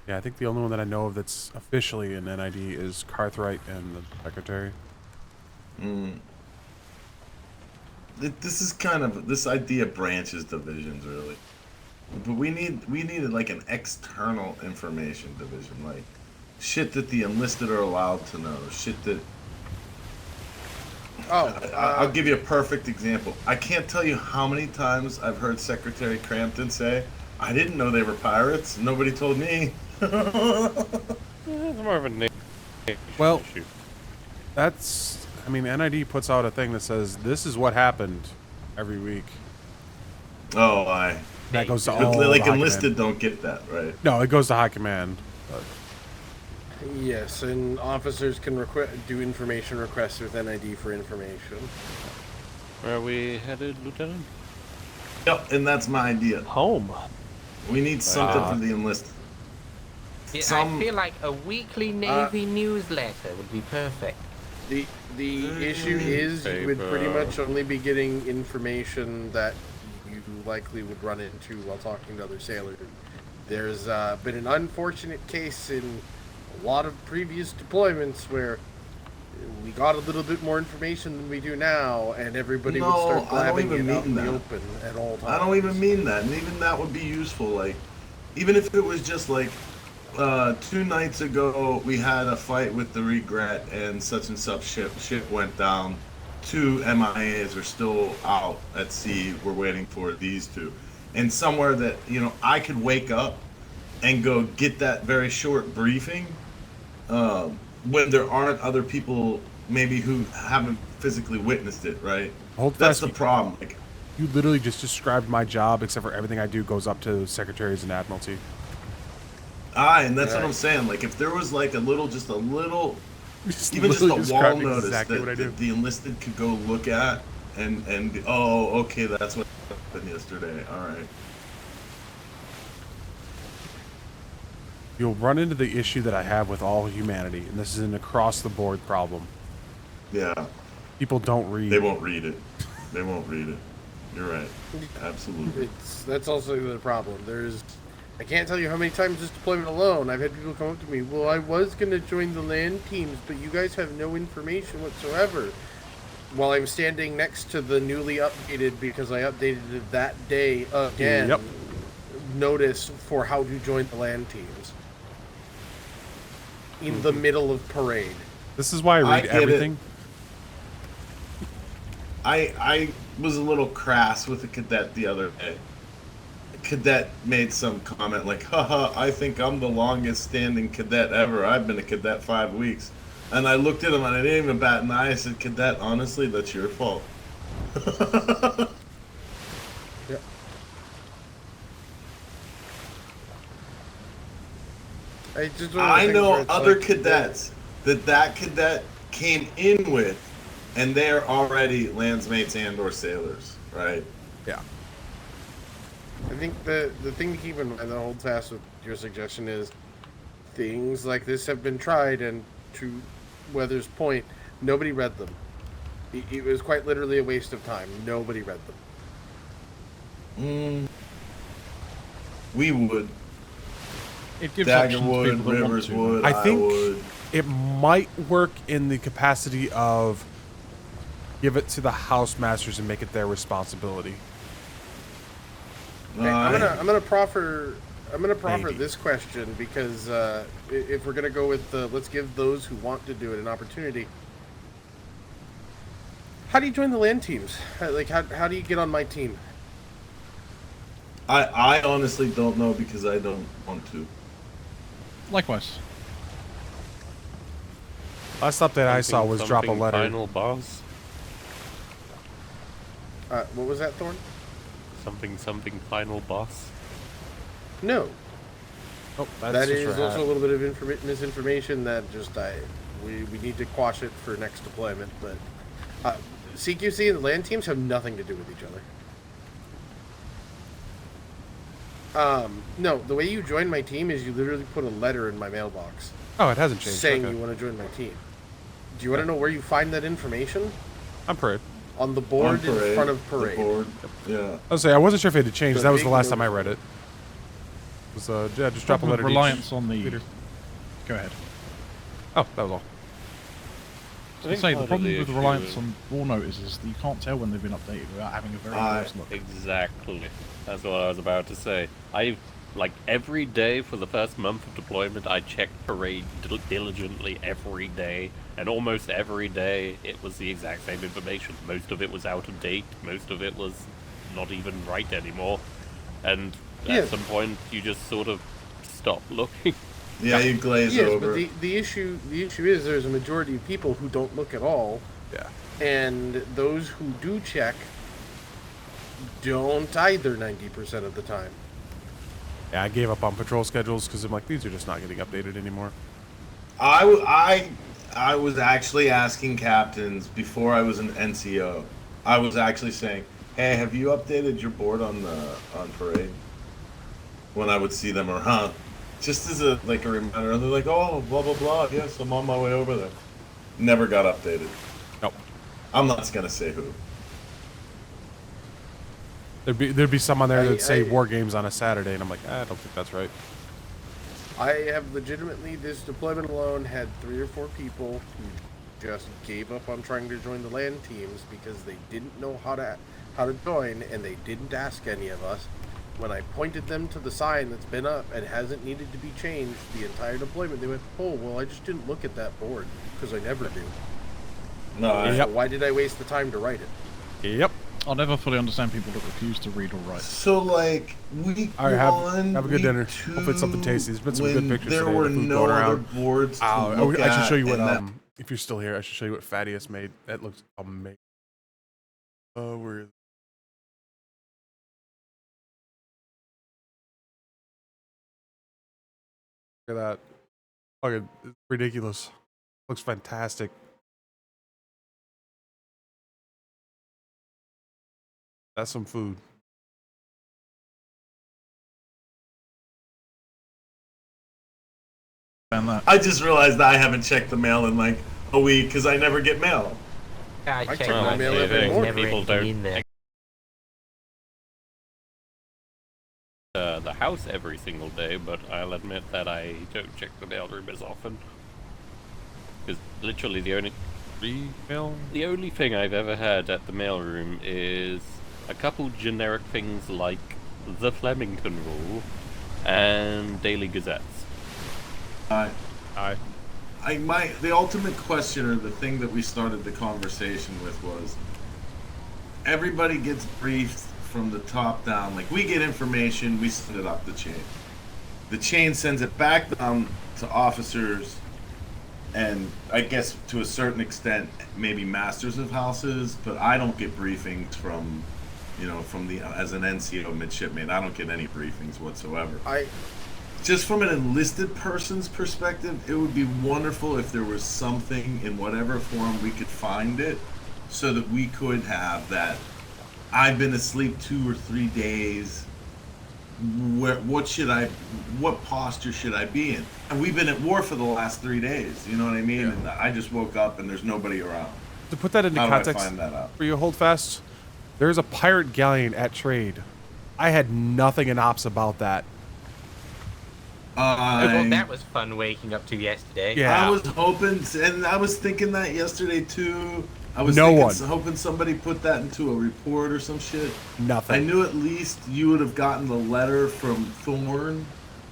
Yeah, I think the only one that I know of that's officially an NID is Cartwright and the Secretary. This is kind of, this idea branches divisions really, but we needed like an external information division, like shit that the enlisted are allowed to know, shit that. I'll give you a perfect example. I can't tell you how many times I've heard Secretary Crampton say, "I didn't know they were pirates. Nobody told me." It's more of a name. Well, that's, I mean, NID puts out a thing that says this is what happened every week. Oh, that goes to but all like the high enlisted command. don't get that, right? No, it goes to high command. But. Yes, and officers can do information requests with NID for information. Where are we headed, Lieutenant? Yep, and that's my idea. Home. We need something for the enlisted. Yeah, I feel like a weekly Navy newsletter would be perfect. The issue is you would pretty much only be getting information that you likely would run into while talking to other sailors. There's been an unfortunate case in a lot of previous deployments where we got a little bit more information than we do now, and everybody would start blabbing it out in the open at all times. I don't even mean that, and even that would be useful. Like, even if it was just like 2 nights ago, we had a fight with the Regret, and such ship went down. 2 MIAs are still out at sea. We're waiting for these 2, and somewhere that I could wake up and go get that very short briefing. When there aren't other people maybe who haven't physically witnessed it, right? That's the problem. Like, you literally just described my job, except for everything I do goes up to secretaries and admiralty. And that's what I'm saying. Like, if there was like even just a wall notice exactly that the enlisted could go look at, and oh, okay, that's what happened yesterday. All right. You'll run into the issue that I have with all humanity, and this is an across-the-board problem. Yeah. People don't read. They won't read it. They won't read it. You're right. Absolutely. That's also the problem. I can't tell you how many times this deployment alone, I've had people come up to me, well, I was going to join the land teams, but you guys have no information whatsoever. While I'm standing next to the newly updated, because I updated it that day again, notice for how to join the land teams. In the middle of parade. This is why I read everything. I was a little crass with a cadet the other day. A cadet made some comment like, haha, I think I'm the longest standing cadet ever. I've been a cadet 5 weeks. And I looked at him and I didn't even bat an eye. I said, cadet, honestly, that's your fault. I know other cadets that cadet came in with, and they're already landsmates and or sailors, right? Yeah. I think the thing to keep in mind, that hold fast with your suggestion, is things like this have been tried, and to Weather's point, nobody read them. It was quite literally a waste of time. Nobody read them. We would. It gives Dagger would, Rivers would, I think would. it might work in the capacity of give it to the house masters and make it their responsibility. Okay, I'm gonna proffer this question, because if we're gonna go with let's give those who want to do it an opportunity. How do you join the land teams? How do you get on my team? I honestly don't know, because I don't want to. Likewise. Last update I saw was drop a letter. Final boss. What was that, Thorn? Something final boss. No. Oh, that is also a little bit of misinformation that we need to quash it for next deployment. But CQC and the land teams have nothing to do with each other. No, the way you join my team is you literally put a letter in my mailbox. Oh, it hasn't changed. Saying you want to join my team. Do you want to know where you find that information? On parade. On the board in front of parade. The board. Yeah. I wasn't sure if it had changed. That was the last time I read it. It was just drop a letter. Reliance on the leader. Go ahead. Oh, that was all. I say the problem with the reliance on wall notices is that you can't tell when they've been updated without having a very close look. Exactly. That's what I was about to say. Every day for the first month of deployment, I checked parade diligently every day, and almost every day it was the exact same information. Most of it was out of date, most of it was not even right anymore, and at some point you just sort of stop looking. Yeah, you glaze over. But the issue is there's a majority of people who don't look at all. Yeah. And those who do check don't either 90% of the time. Yeah, I gave up on patrol schedules because I'm like, these are just not getting updated anymore. I was actually asking captains before I was an NCO. I was actually saying, hey, have you updated your board on parade? When I would see them around. Just as a reminder, and they're like, oh, blah, blah, blah, yes, I'm on my way over there. Never got updated. Nope. I'm not going to say who. There'd be some on there that say I- war games on a Saturday, and I'm like, I don't think that's right. I have legitimately, this deployment alone had 3 or 4 people who just gave up on trying to join the land teams because they didn't know how to join, and they didn't ask any of us. When I pointed them to the sign that's been up and hasn't needed to be changed the entire deployment, they went, "Oh, well, I just didn't look at that board because I never do." No, So why did I waste the time to write it? Yep. I'll never fully understand people that refuse to read or write. So like week All right, one, have a good week dinner. two, Hopefully it's something tasty. There's been some good when pictures there today. were of the food no going other around. boards to look I should show you at, what and that- if you're still here, I should show you what Thaddeus made. That looks amazing. Oh, where is it? Look at that. Okay, it's ridiculous. Looks fantastic. That's some food. I just realized that I haven't checked the mail in like a week because I never get mail. I I check check my my mail mail every there's morning. never People anything don't- in there. The house every single day, but I'll admit that I don't check the mailroom as often. Because literally the only thing I've ever had at the mailroom is a couple generic things like the Flemington Rule and Daily Gazettes. The ultimate question, or the thing that we started the conversation with, was everybody gets briefed from the top down. Like, we get information, we send it up the chain. The chain sends it back down to officers, and I guess to a certain extent, maybe masters of houses. But I don't get briefings from, as an NCO midshipman, I don't get any briefings whatsoever. Just from an enlisted person's perspective, it would be wonderful if there was something in whatever form we could find it, so that we could have that. I've been asleep 2 or 3 days. What posture should I be in? And we've been at war for the last 3 days. You know what I mean? Yeah. And I just woke up and there's nobody around. To put that into How context do I find that out? for you, Holdfast, there's a pirate galleon at trade. I had nothing in ops about that. Well, that was fun waking up to yesterday. Yeah. I was hoping, and I was thinking that yesterday too. I was hoping somebody put that into a report or some shit. Nothing. I knew at least you would have gotten the letter from Thorn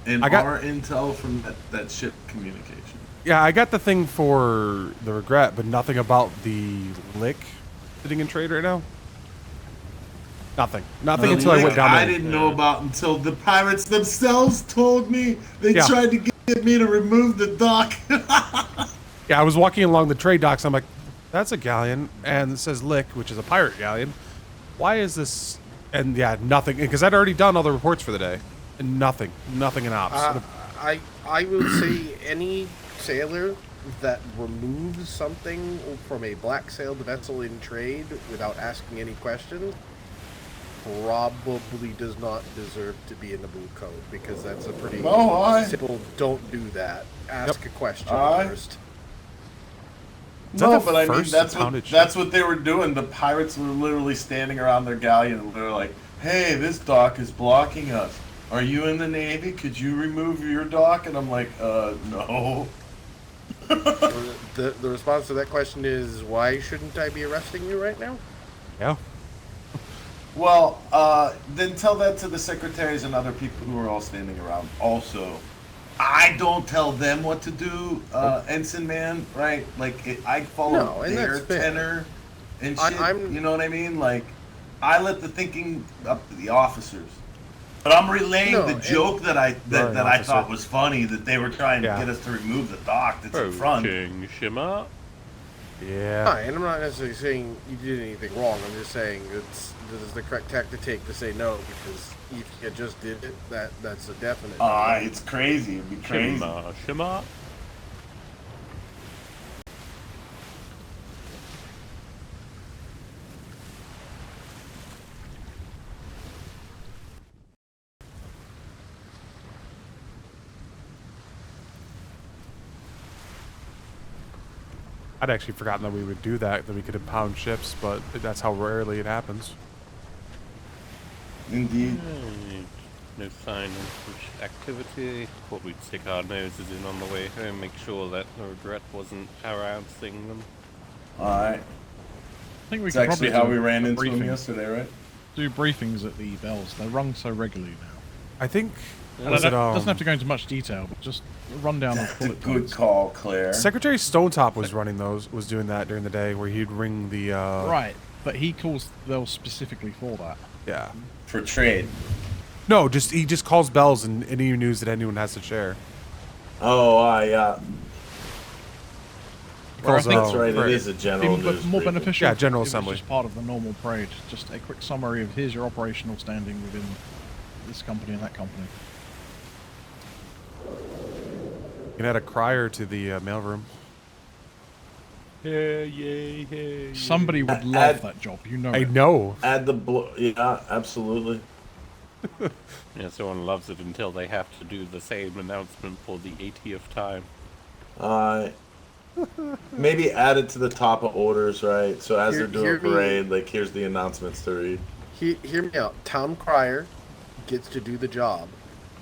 and our intel from that ship communication. Yeah, I got the thing for the regret, but nothing about the lick sitting in trade right now. Nothing until I went down there. I didn't know about until the pirates themselves told me. They Yeah. tried to get me to remove the dock. Yeah, I was walking along the trade docks. I'm like, that's a galleon, and it says lick, which is a pirate galleon. Why is this? And yeah, nothing, because I'd already done all the reports for the day, and nothing in ops. I will say any sailor that removes something from a black sailed vessel in trade without asking any questions probably does not deserve to be in the blue code, because that's a pretty simple don't do that. Ask a question first. No, but I mean that's what they were doing. The pirates were literally standing around their galleon and they're like, "Hey, this dock is blocking us. Are you in the Navy? Could you remove your dock?" And I'm like, no. The response to that question is, why shouldn't I be arresting you right now? Yeah. Well, then tell that to the secretaries and other people who are all standing around. Also, I don't tell them what to do, Ensign Man, right? Like, I follow their tenor and shit. You know what I mean? Like, I let the thinking up to the officers. But I'm relaying the joke that I thought was funny, that they were trying to get us to remove the dock that's in front. Shimmer. Yeah. Hi, and I'm not necessarily saying you did anything wrong. I'm just saying this is the correct tack to take to say no, because if you just did it, that's a definite. It's crazy. It'd be crazy. Shimmer. I'd actually forgotten that we would do that we could impound ships, but that's how rarely it happens. Indeed. Right. No sign of activity. Thought we'd stick our noses in on the way home, make sure that the regret wasn't harassing them. Alright. I think we It's could actually probably how do we ran a into him briefing. yesterday, right? Do briefings at the bells. They're rung so regularly now. I think And was it it, doesn't have to go into much detail, but just a rundown That's of a bullet good points. call, Claire. Secretary Stonetop was running those, was doing that during the day, where he'd ring the. Right, but he calls those specifically for that. Yeah. For trade. No, he just calls bells and any news that anyone has to share. Oh, yeah. Where I think That's right, it is a general Even news more briefing. beneficial. Yeah, General if it's Assembly. just part of the normal parade. Just a quick summary of here's your operational standing within this company and that company. You can add a crier to the mailroom. Hey. Somebody would love that job, you know. I it. know. Add the yeah, absolutely. Yeah, someone loves it until they have to do the same announcement for the 80th time. Maybe add it to the top of orders, right? So as they're doing Hear a parade, like here's the announcements to read. Hear me out. Town crier gets to do the job.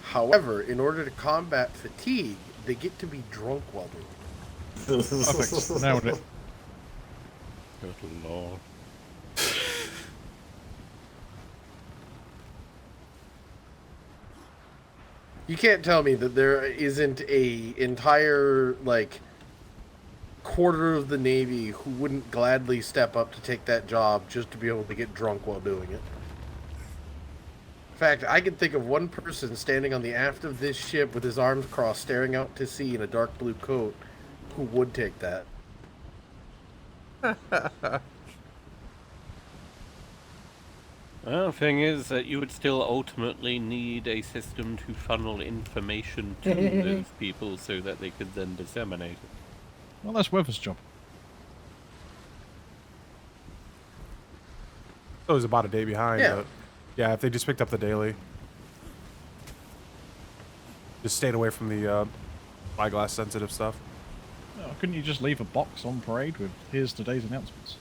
However, in order to combat fatigue, they get to be drunk while doing it. Perfect. Nailed it. Good lord. You can't tell me that there isn't a entire like quarter of the Navy who wouldn't gladly step up to take that job just to be able to get drunk while doing it. In fact, I can think of one person standing on the aft of this ship with his arms crossed, staring out to sea in a dark blue coat, who would take that. Well, the thing is that you would still ultimately need a system to funnel information to those people so that they could then disseminate it. Well, that's Weather's job. So it was about a day behind. Yeah. But yeah, if they just picked up the daily. Just stayed away from the eyeglass sensitive stuff. No, couldn't you just leave a box on parade with here's today's announcements?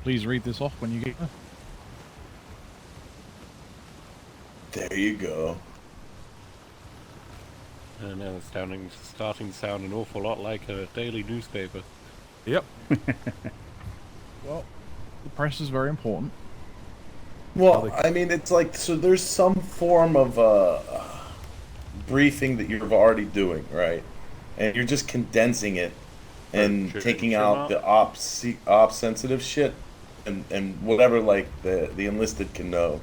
Please read this off when you get there. There you go. And now it's starting to sound an awful lot like a daily newspaper. Yep. Well, the press is very important. Well, I mean, it's like, so there's some form of briefing that you're already doing, right? And you're just condensing it and taking out the ops sensitive shit and whatever, like, the enlisted can know.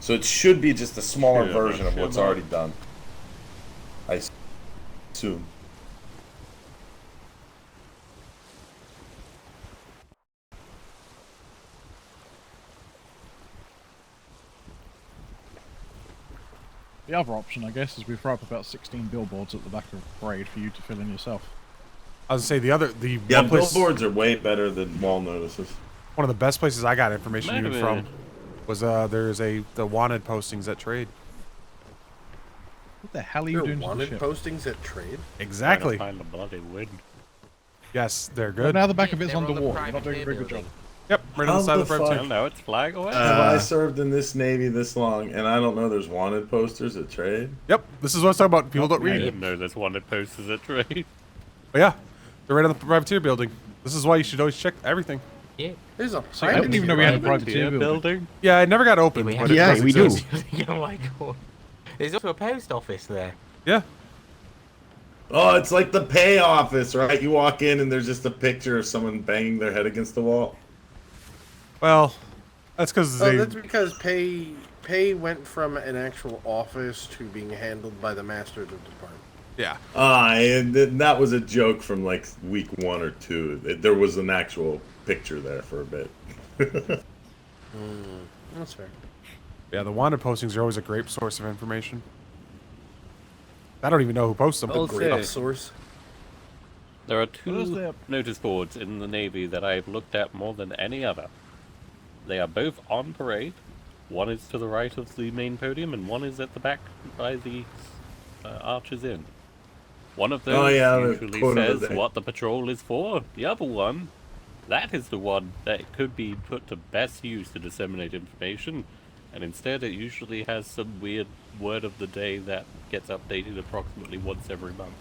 So it should be just a smaller version of what's already done. I assume. The other option, I guess, is we throw up about 16 billboards at the back of the parade for you to fill in yourself. I was gonna say Yeah, one place, billboards are way better than wall notices. one of the best places I got information Wait a even from minute. was there's the wanted postings at Trade. What the hell are you There are doing to the wanted ship? postings at Trade? Exactly. Trying to find the bloody wind. Yes, they're Well, good. now the back of it's They're on the underwater. You're not private doing a very good job. building. Yep, right on How the side of the the front fuck? too. Well, no, it's flag away. Have I served in this Navy this long, and I don't know there's wanted posters at Trade? Yep, this is what I was talking about. People don't I read. didn't know there's wanted posters at Trade. But yeah, they're right on the privateer building. This is why you should always check everything. Yeah. There's a I didn't even know we had a privateer building. building. Yeah, it never got open. we but have it Yeah, does we do. exist. Oh my god. There's also a post office there. Yeah. Oh, it's like the pay office, right? You walk in and there's just a picture of someone banging their head against the wall. Well, that's because Oh, that's because pay went from an actual office to being handled by the master of the department. yeah. And that was a joke from like week 1 or 2. There was an actual picture there for a bit. That's fair. Yeah, the wanted postings are always a great source of information. I don't even know who posts them. Well, But Okay. Great source. There are What is two there? notice boards in the Navy that I've looked at more than any other. They are both on parade. One is to the right of the main podium, and one is at the back by the Archers Inn. One of those Oh, yeah, the usually quote of the says day. what the patrol is for. The other one That is the one that could be put to best use to disseminate information, and instead it usually has some weird word of the day that gets updated approximately once every month.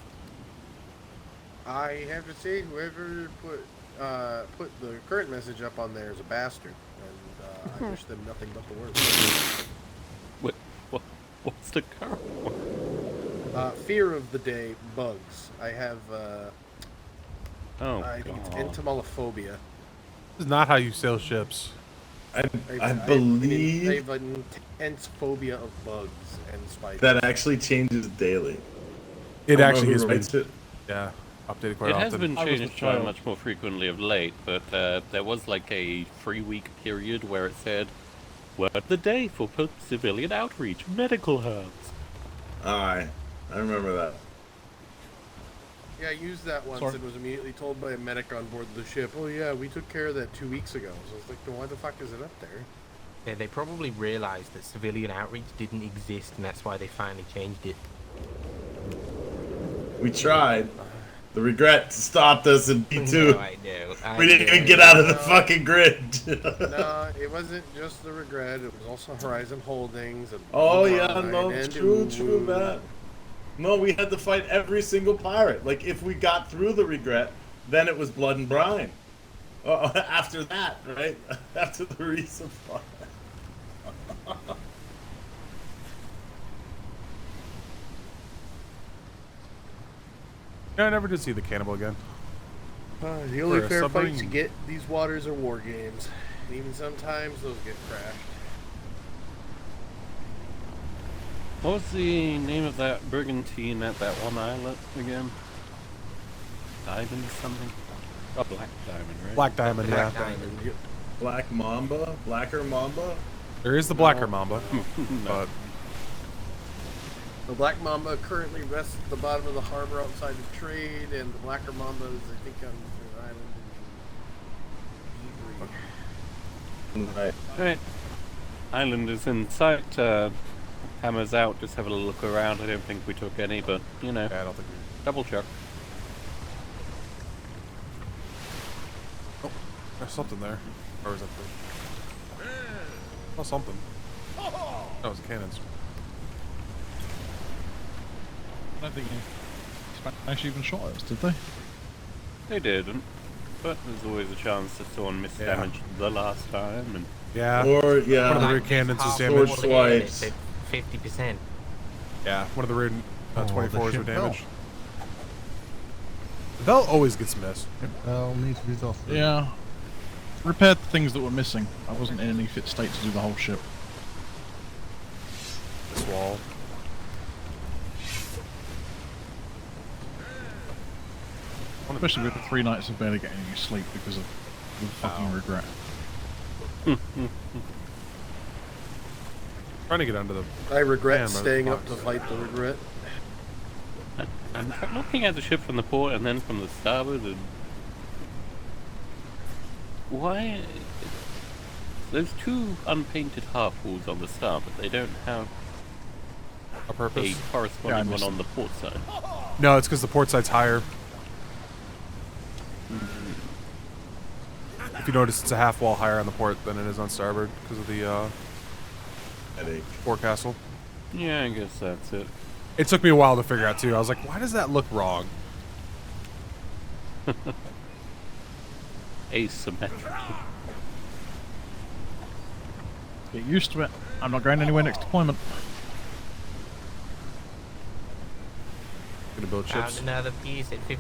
I have to say, whoever put the current message up on there is a bastard, and I wish them nothing but the worst. What's the current one? Fear of the day, bugs. I have, Oh, I think it's God. entomolophobia. This is not how you sail ships. I believe I have an intense phobia of bugs and spiders. that actually changes daily. It I don't know actually who has writes been, it. yeah, updated quite It often. has been I was the changed child. much more frequently of late, but there was like a 3-week period where it said, word of the day for civilian outreach, medical herbs. Aye, I remember that. Yeah, I used that once and was immediately told by a medic on board the ship, oh yeah, we took care of that 2 weeks ago. So I was like, well, why the fuck is it up there? Yeah, they probably realized that civilian outreach didn't exist, and that's why they finally changed it. We tried. The regret stopped us in P2. No, I know. We didn't even get out of the fucking grid. No, it wasn't just the regret. It was also Horizon Holdings. And Oh Blue yeah, Line no, and true, Uwu. man. No, we had to fight every single pirate. Like, if we got through the regret, then it was blood and brine. After that, right? After the resupply. Yeah, I never did see the cannibal again. The only For a fair submarine. fights you get these waters are war games. And even sometimes those get crashed. What was the name of that brigantine at that one islet again? Diamond something? Oh, Black Diamond, right? Black Diamond, Black yeah. Diamond. Black Mamba? Blacker Mamba? There is the Blacker Mamba, but The Black Mamba currently rests at the bottom of the harbor outside of trade, and the Blacker Mamba is, I think, on an island in Ivory. Alright. Island is in sight. Hammer's out. Just have a look around. I don't think we took any, but, you know. yeah, I don't think we... Double check. Oh, there's something there. Or is that the... Oh, something. That was the cannons. I don't think Spanish even shot us, did they? They didn't. But there's always a chance that someone misdamaged the last time, and... Yeah. Or, yeah. One of the rear cannons was Sword damaged. swipes. 50%. Yeah, one of the rear the 24s were ship damaged. The bell always gets missed. Needs to be off. Yeah. Repaired the things that were missing. I wasn't in any fit state to do the whole ship. This wall. Especially with the 3 nights of barely getting any sleep because of the fucking regret. Trying to get under the... I regret Damn, staying those up to boxes. fight the regret. I'm looking at the ship from the port and then from the starboard, and... Why... Those 2 unpainted half walls on the starboard, they don't have A purpose? a corresponding one on the port side. No, it's because the port side's higher. If you notice, it's a half wall higher on the port than it is on starboard because of the Headache. forecastle. Yeah, I guess that's it. It took me a while to figure out too. I was like, why does that look wrong? Asymmetrical. Get used to it. I'm not going anywhere next deployment. Gonna build Found ships. another piece at 50%.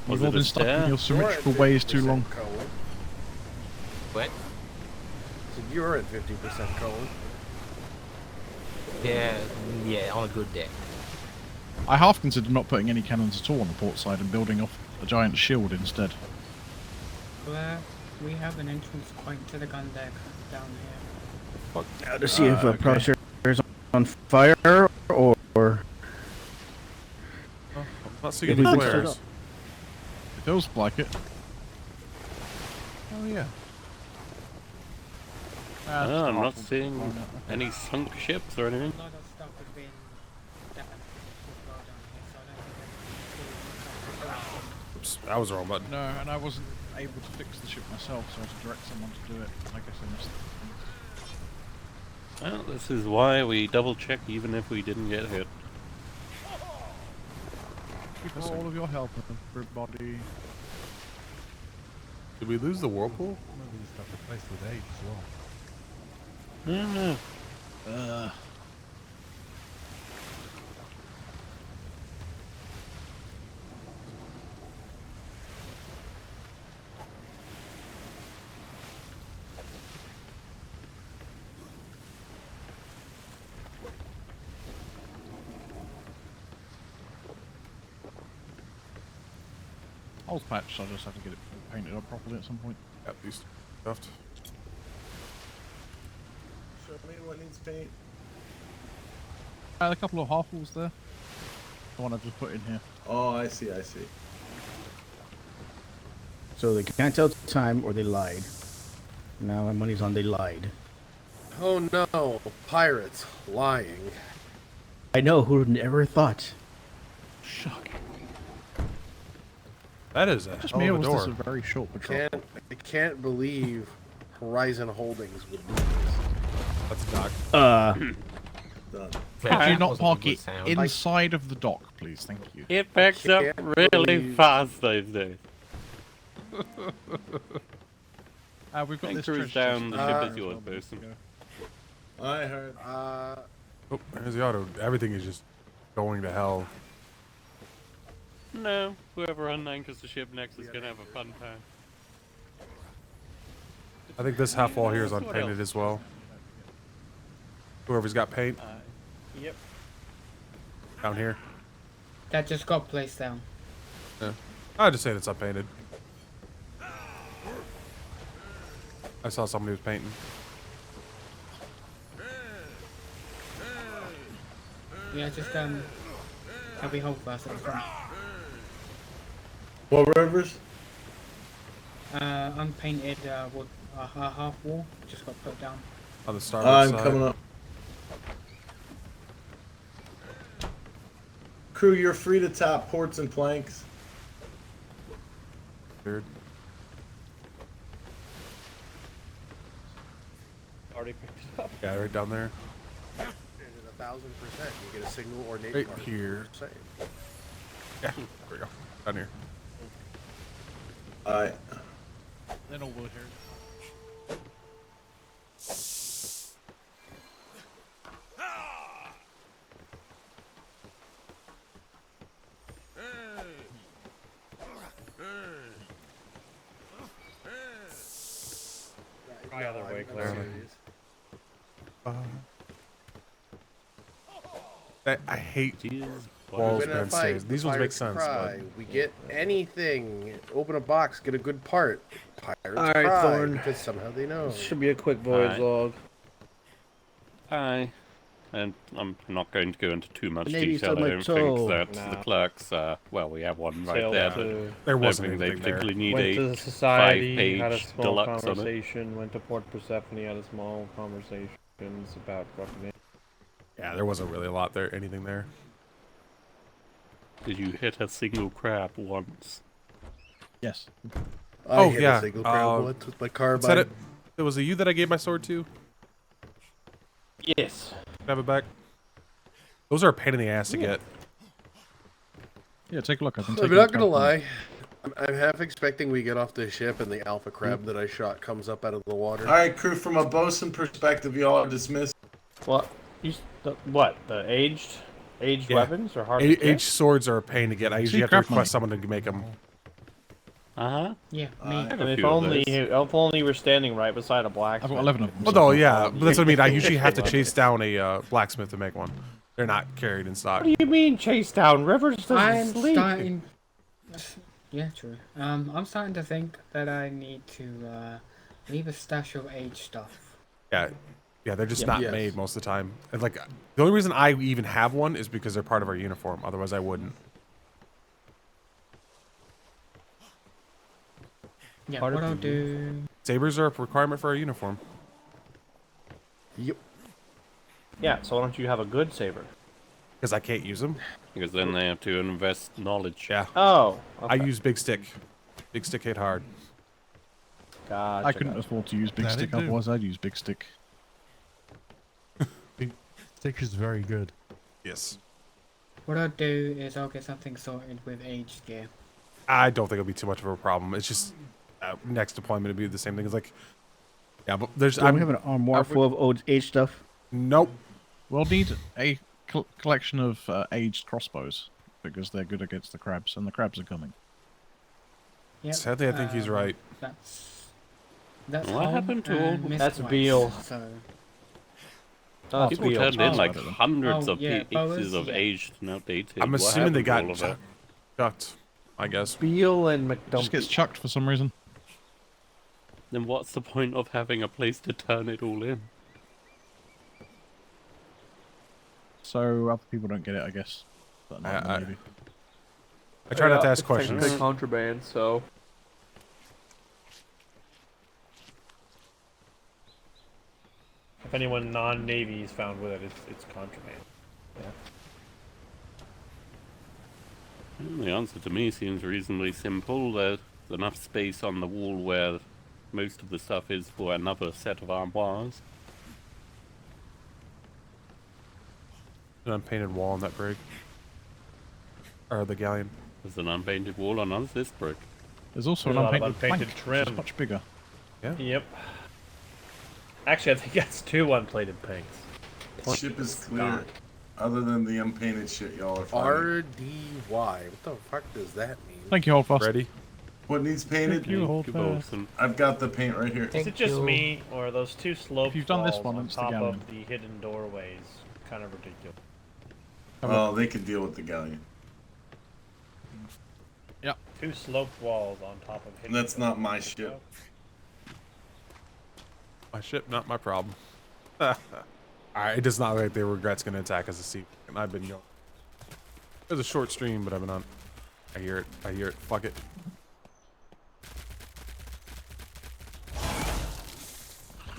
We've Was all it been a stuck stair? in your symmetrical ways too long. What? So you're at 50% Colin. Yeah, on a good day. I half considered not putting any cannons at all on the port side and building off a giant shield instead. We have an entrance point to the gun deck down here. To see if Crosshair is on fire or Not seeing if any we can flares. set up. It feels like it. Oh yeah. Oh, I'm not seeing any sunk ships or anything. A lot of stuff has been damaged as well down here, so I don't think That was the wrong button. No, and I wasn't able to fix the ship myself, so I had to direct someone to do it. I guess I missed the Well, this is why we double check even if we didn't get hit. Keep all of your help, everybody. Did we lose the whirlpool? Maybe this stuff replaced with age as well. Holes patched, so I just have to get it painted up properly at some point. At least stuffed. Show me what needs paint. A couple of half walls there. The one I just put in here. Oh, I see, I see. So they can't tell the time or they lied. Now my money's on they lied. Oh no, pirates lying. I know, who would ever thought? Shocking. That is a Just hell me, of or a was door. this a very short patrol? I can't believe Horizon Holdings would do this. That's a dock. Done. Could you not park it sound. inside of the dock, please? Thank you. It backs up can't really believe- fast those days. We've got Think this cruise treasure down, the chest ship as is yours, well, Bosun. go. I heard. Oh, there's the auto. Everything is just going to hell. No, whoever unanchors the ship next is gonna have a fun time. I think this half wall here is What unpainted else? as well. Whoever's got paint Yep. down here. That just got placed down. Yeah. I'd just say it's unpainted. I saw somebody was painting. Yeah, just heavy hold first at the front. What rivers? Unpainted wood, half wall just got put down. On the starboard I'm side. coming up. Crew, you're free to tap ports and planks. Weird. Already picked it up. Yeah, right down there. And at 1000%, you get a signal or nade Right card. here. Same. Yeah, there we go. Down here. Alright. Then all wood here. Try other way, I'm Claire. serious. I hate We're walls gonna and fight, stairs. the These ones make pirates sense, cry. but We get anything, open a box, get a good part. Pirates Alright, cry Thorn. because somehow they know. This should be a quick voyage Alright. log. Hi. And I'm not going to go into too much Maybe detail. stole I my don't toe. think that the Nah. clerks, well, we have one right Sailed there, to- but there I don't wasn't think they anything there. particularly need Went to a the society, had a 5-page small deluxe on it. conversation, went to Port Persephone, had a small conversations about fucking it. yeah, there wasn't really a lot there, anything there. Did you hit a single crab once? Yes. I Oh, hit yeah, a single crab once with my carbine. It was it you that I gave my sword to? Yes. Can I have it back? Those are a pain in the ass to get. Yeah, take a look. I've been I'm taking not the gonna crab lie. I'm half expecting we get off the ship and the alpha crab that I shot comes up out of the water. Alright, crew, from a bosun perspective, y'all are dismissed. What? What? The aged Yeah. weapons or hard to get? H swords are a pain to get. I usually have to crap request someone to make them. Uh-huh. Yeah, I me. have a And few of those. if only we're standing right beside a blacksmith. I've got 11 of them. Well, no, yeah, but that's what I mean. I usually have to chase down a blacksmith to make one. They're not carried in stock. What do you mean chase down? Rivers doesn't I'm sleep. starting. Yeah, true. I'm starting to think that I need to leave a stash of age stuff. Yeah, they're just Yeah. not Yes. made most of the time. And like the only reason I even have one is because they're part of our uniform. Otherwise, I wouldn't. Yeah, Part what of I'll the do. Sabers are a requirement for our uniform. Yep. Yeah, so why don't you have a good saber? because I can't use them. Because then they have to invest knowledge. Yeah. Oh, I okay. use big stick. Big stick hit hard. Gotcha, I couldn't afford to use big That stick, it do. otherwise I'd use big stick. Big stick is very good. Yes. What I'll do is I'll get something sorted with aged gear. I don't think it'll be too much of a problem. It's just next deployment it'll be the same thing. It's like, yeah, but there's. Do we have an armoire full of old age stuff? Nope. We'll need a collection of aged crossbows because they're good against the crabs, and the crabs are coming. Yep, Sadly, I think he's right. That's What Home happened to all? and That's Mistweiss, Beale. So. Oh, People Beale. turned in Oh. like hundreds Oh, of yeah, pieces of yeah. aged and outdated. I'm What assuming they happened got to all of it? chucked. I guess. Beale and It just McDumpie. gets chucked for some reason. Then what's the point of having a place to turn it all in? So other people don't get it, I guess. But not I- maybe. I try not to ask it's technically questions. contraband, so. If anyone non-Navy is found with it, it's contraband. Yeah. Well, the answer to me seems reasonably simple. There's enough space on the wall where most of the stuff is for another set of armoires. An unpainted wall on that brig. Or the galleon. There's an unpainted wall on this brick. There's also There's an a lot of unpainted unpainted plank, trim. which is much bigger. Yeah. Yep. Actually, I think that's 2 unplated planks. The ship is clear. Other than the unpainted shit y'all are finding. RDY. What the fuck does that mean? Thank you, Holdfast. Ready? What needs painted? Thank you, Holdfast. I've got the paint right here. Is it just me, or are those 2 sloped If you've done this walls one, on it's the top galleon. of the hidden doorways kind of ridiculous? Oh, they can deal with the galleon. Yep. 2 sloped walls on top of hidden That's not doorways. my ship. My ship, not my problem. Alright, it does not look like the regret's gonna attack us this season. And I've been going. It was a short stream, but I've been on. I hear it. I hear it. Fuck it.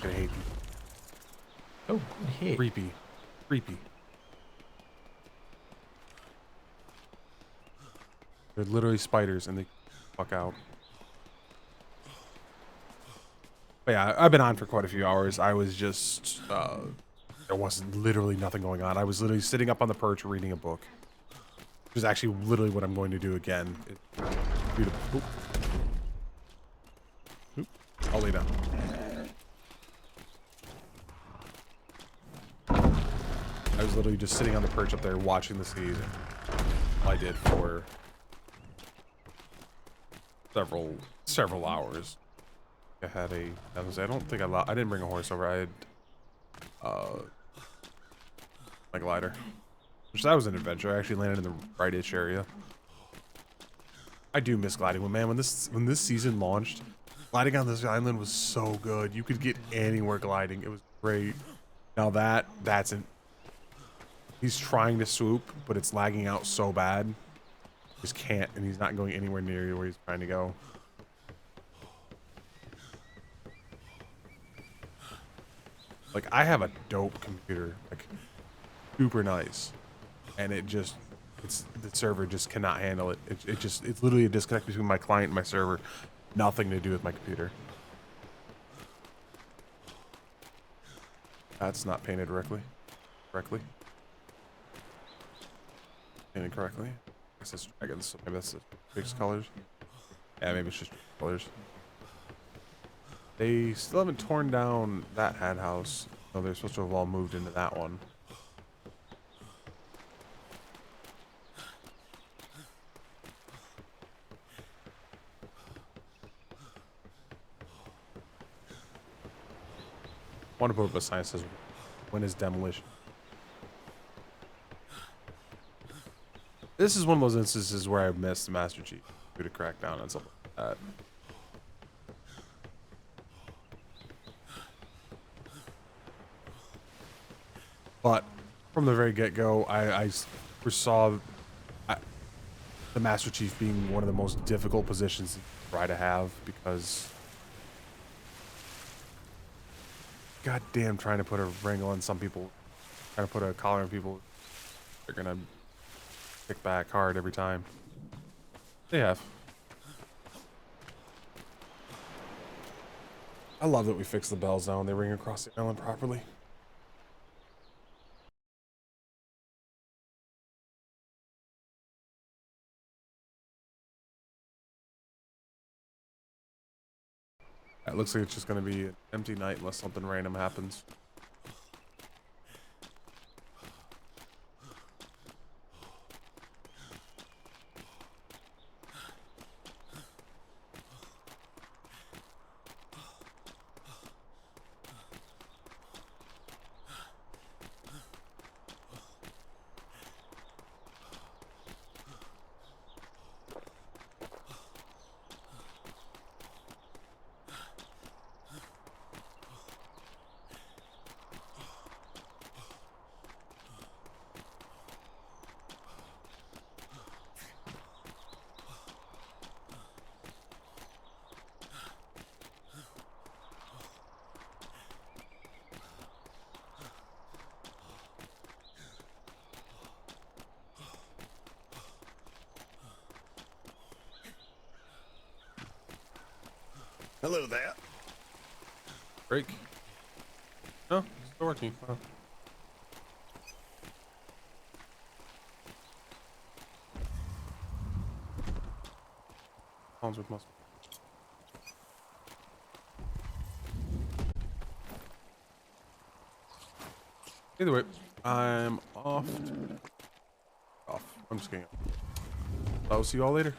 I hate you. Oh, hit. Creepy. Creepy. They're literally spiders and they fuck out. But yeah, I've been on for quite a few hours. I was just, there wasn't literally nothing going on. I was literally sitting up on the perch reading a book. Which is actually literally what I'm going to do again. Read a book. Oop. I'll lay down. I was literally just sitting on the perch up there watching the seas. I did for several hours. I had I don't think I didn't bring a horse over. I had my glider. Which that was an adventure. I actually landed in the right-ish area. I do miss gliding. Man, when this season launched, gliding on this island was so good. You could get anywhere gliding. It was great. Now that's an he's trying to swoop, but it's lagging out so bad. Just can't, and he's not going anywhere near where he's trying to go. Like, I have a dope computer, like, super nice, and the server just cannot handle it. It's literally a disconnect between my client and my server. Nothing to do with my computer. That's not painted correctly. Painted correctly. I guess it's dragons, so maybe that's the fixed colors. Yeah, maybe it's just colors. They still haven't torn down that hat house. No, they're supposed to have all moved into that one. I want to put up a sign that says, when is demolition? This is one of those instances where I missed the Master Chief to crack down on something like that. But from the very get-go, I foresaw the Master Chief being one of the most difficult positions to try to have, because goddamn, trying to put a wrangle on some people, trying to put a collar on people, they're gonna kick back hard every time. They have. I love that we fixed the bells now and they ring across the island properly. It looks like it's just going to be an empty night unless something random happens. Hello there. Break. No, it's still working. Oh. Problems with muscle. Either way, I'm off. I'm just kidding. I'll see you all later.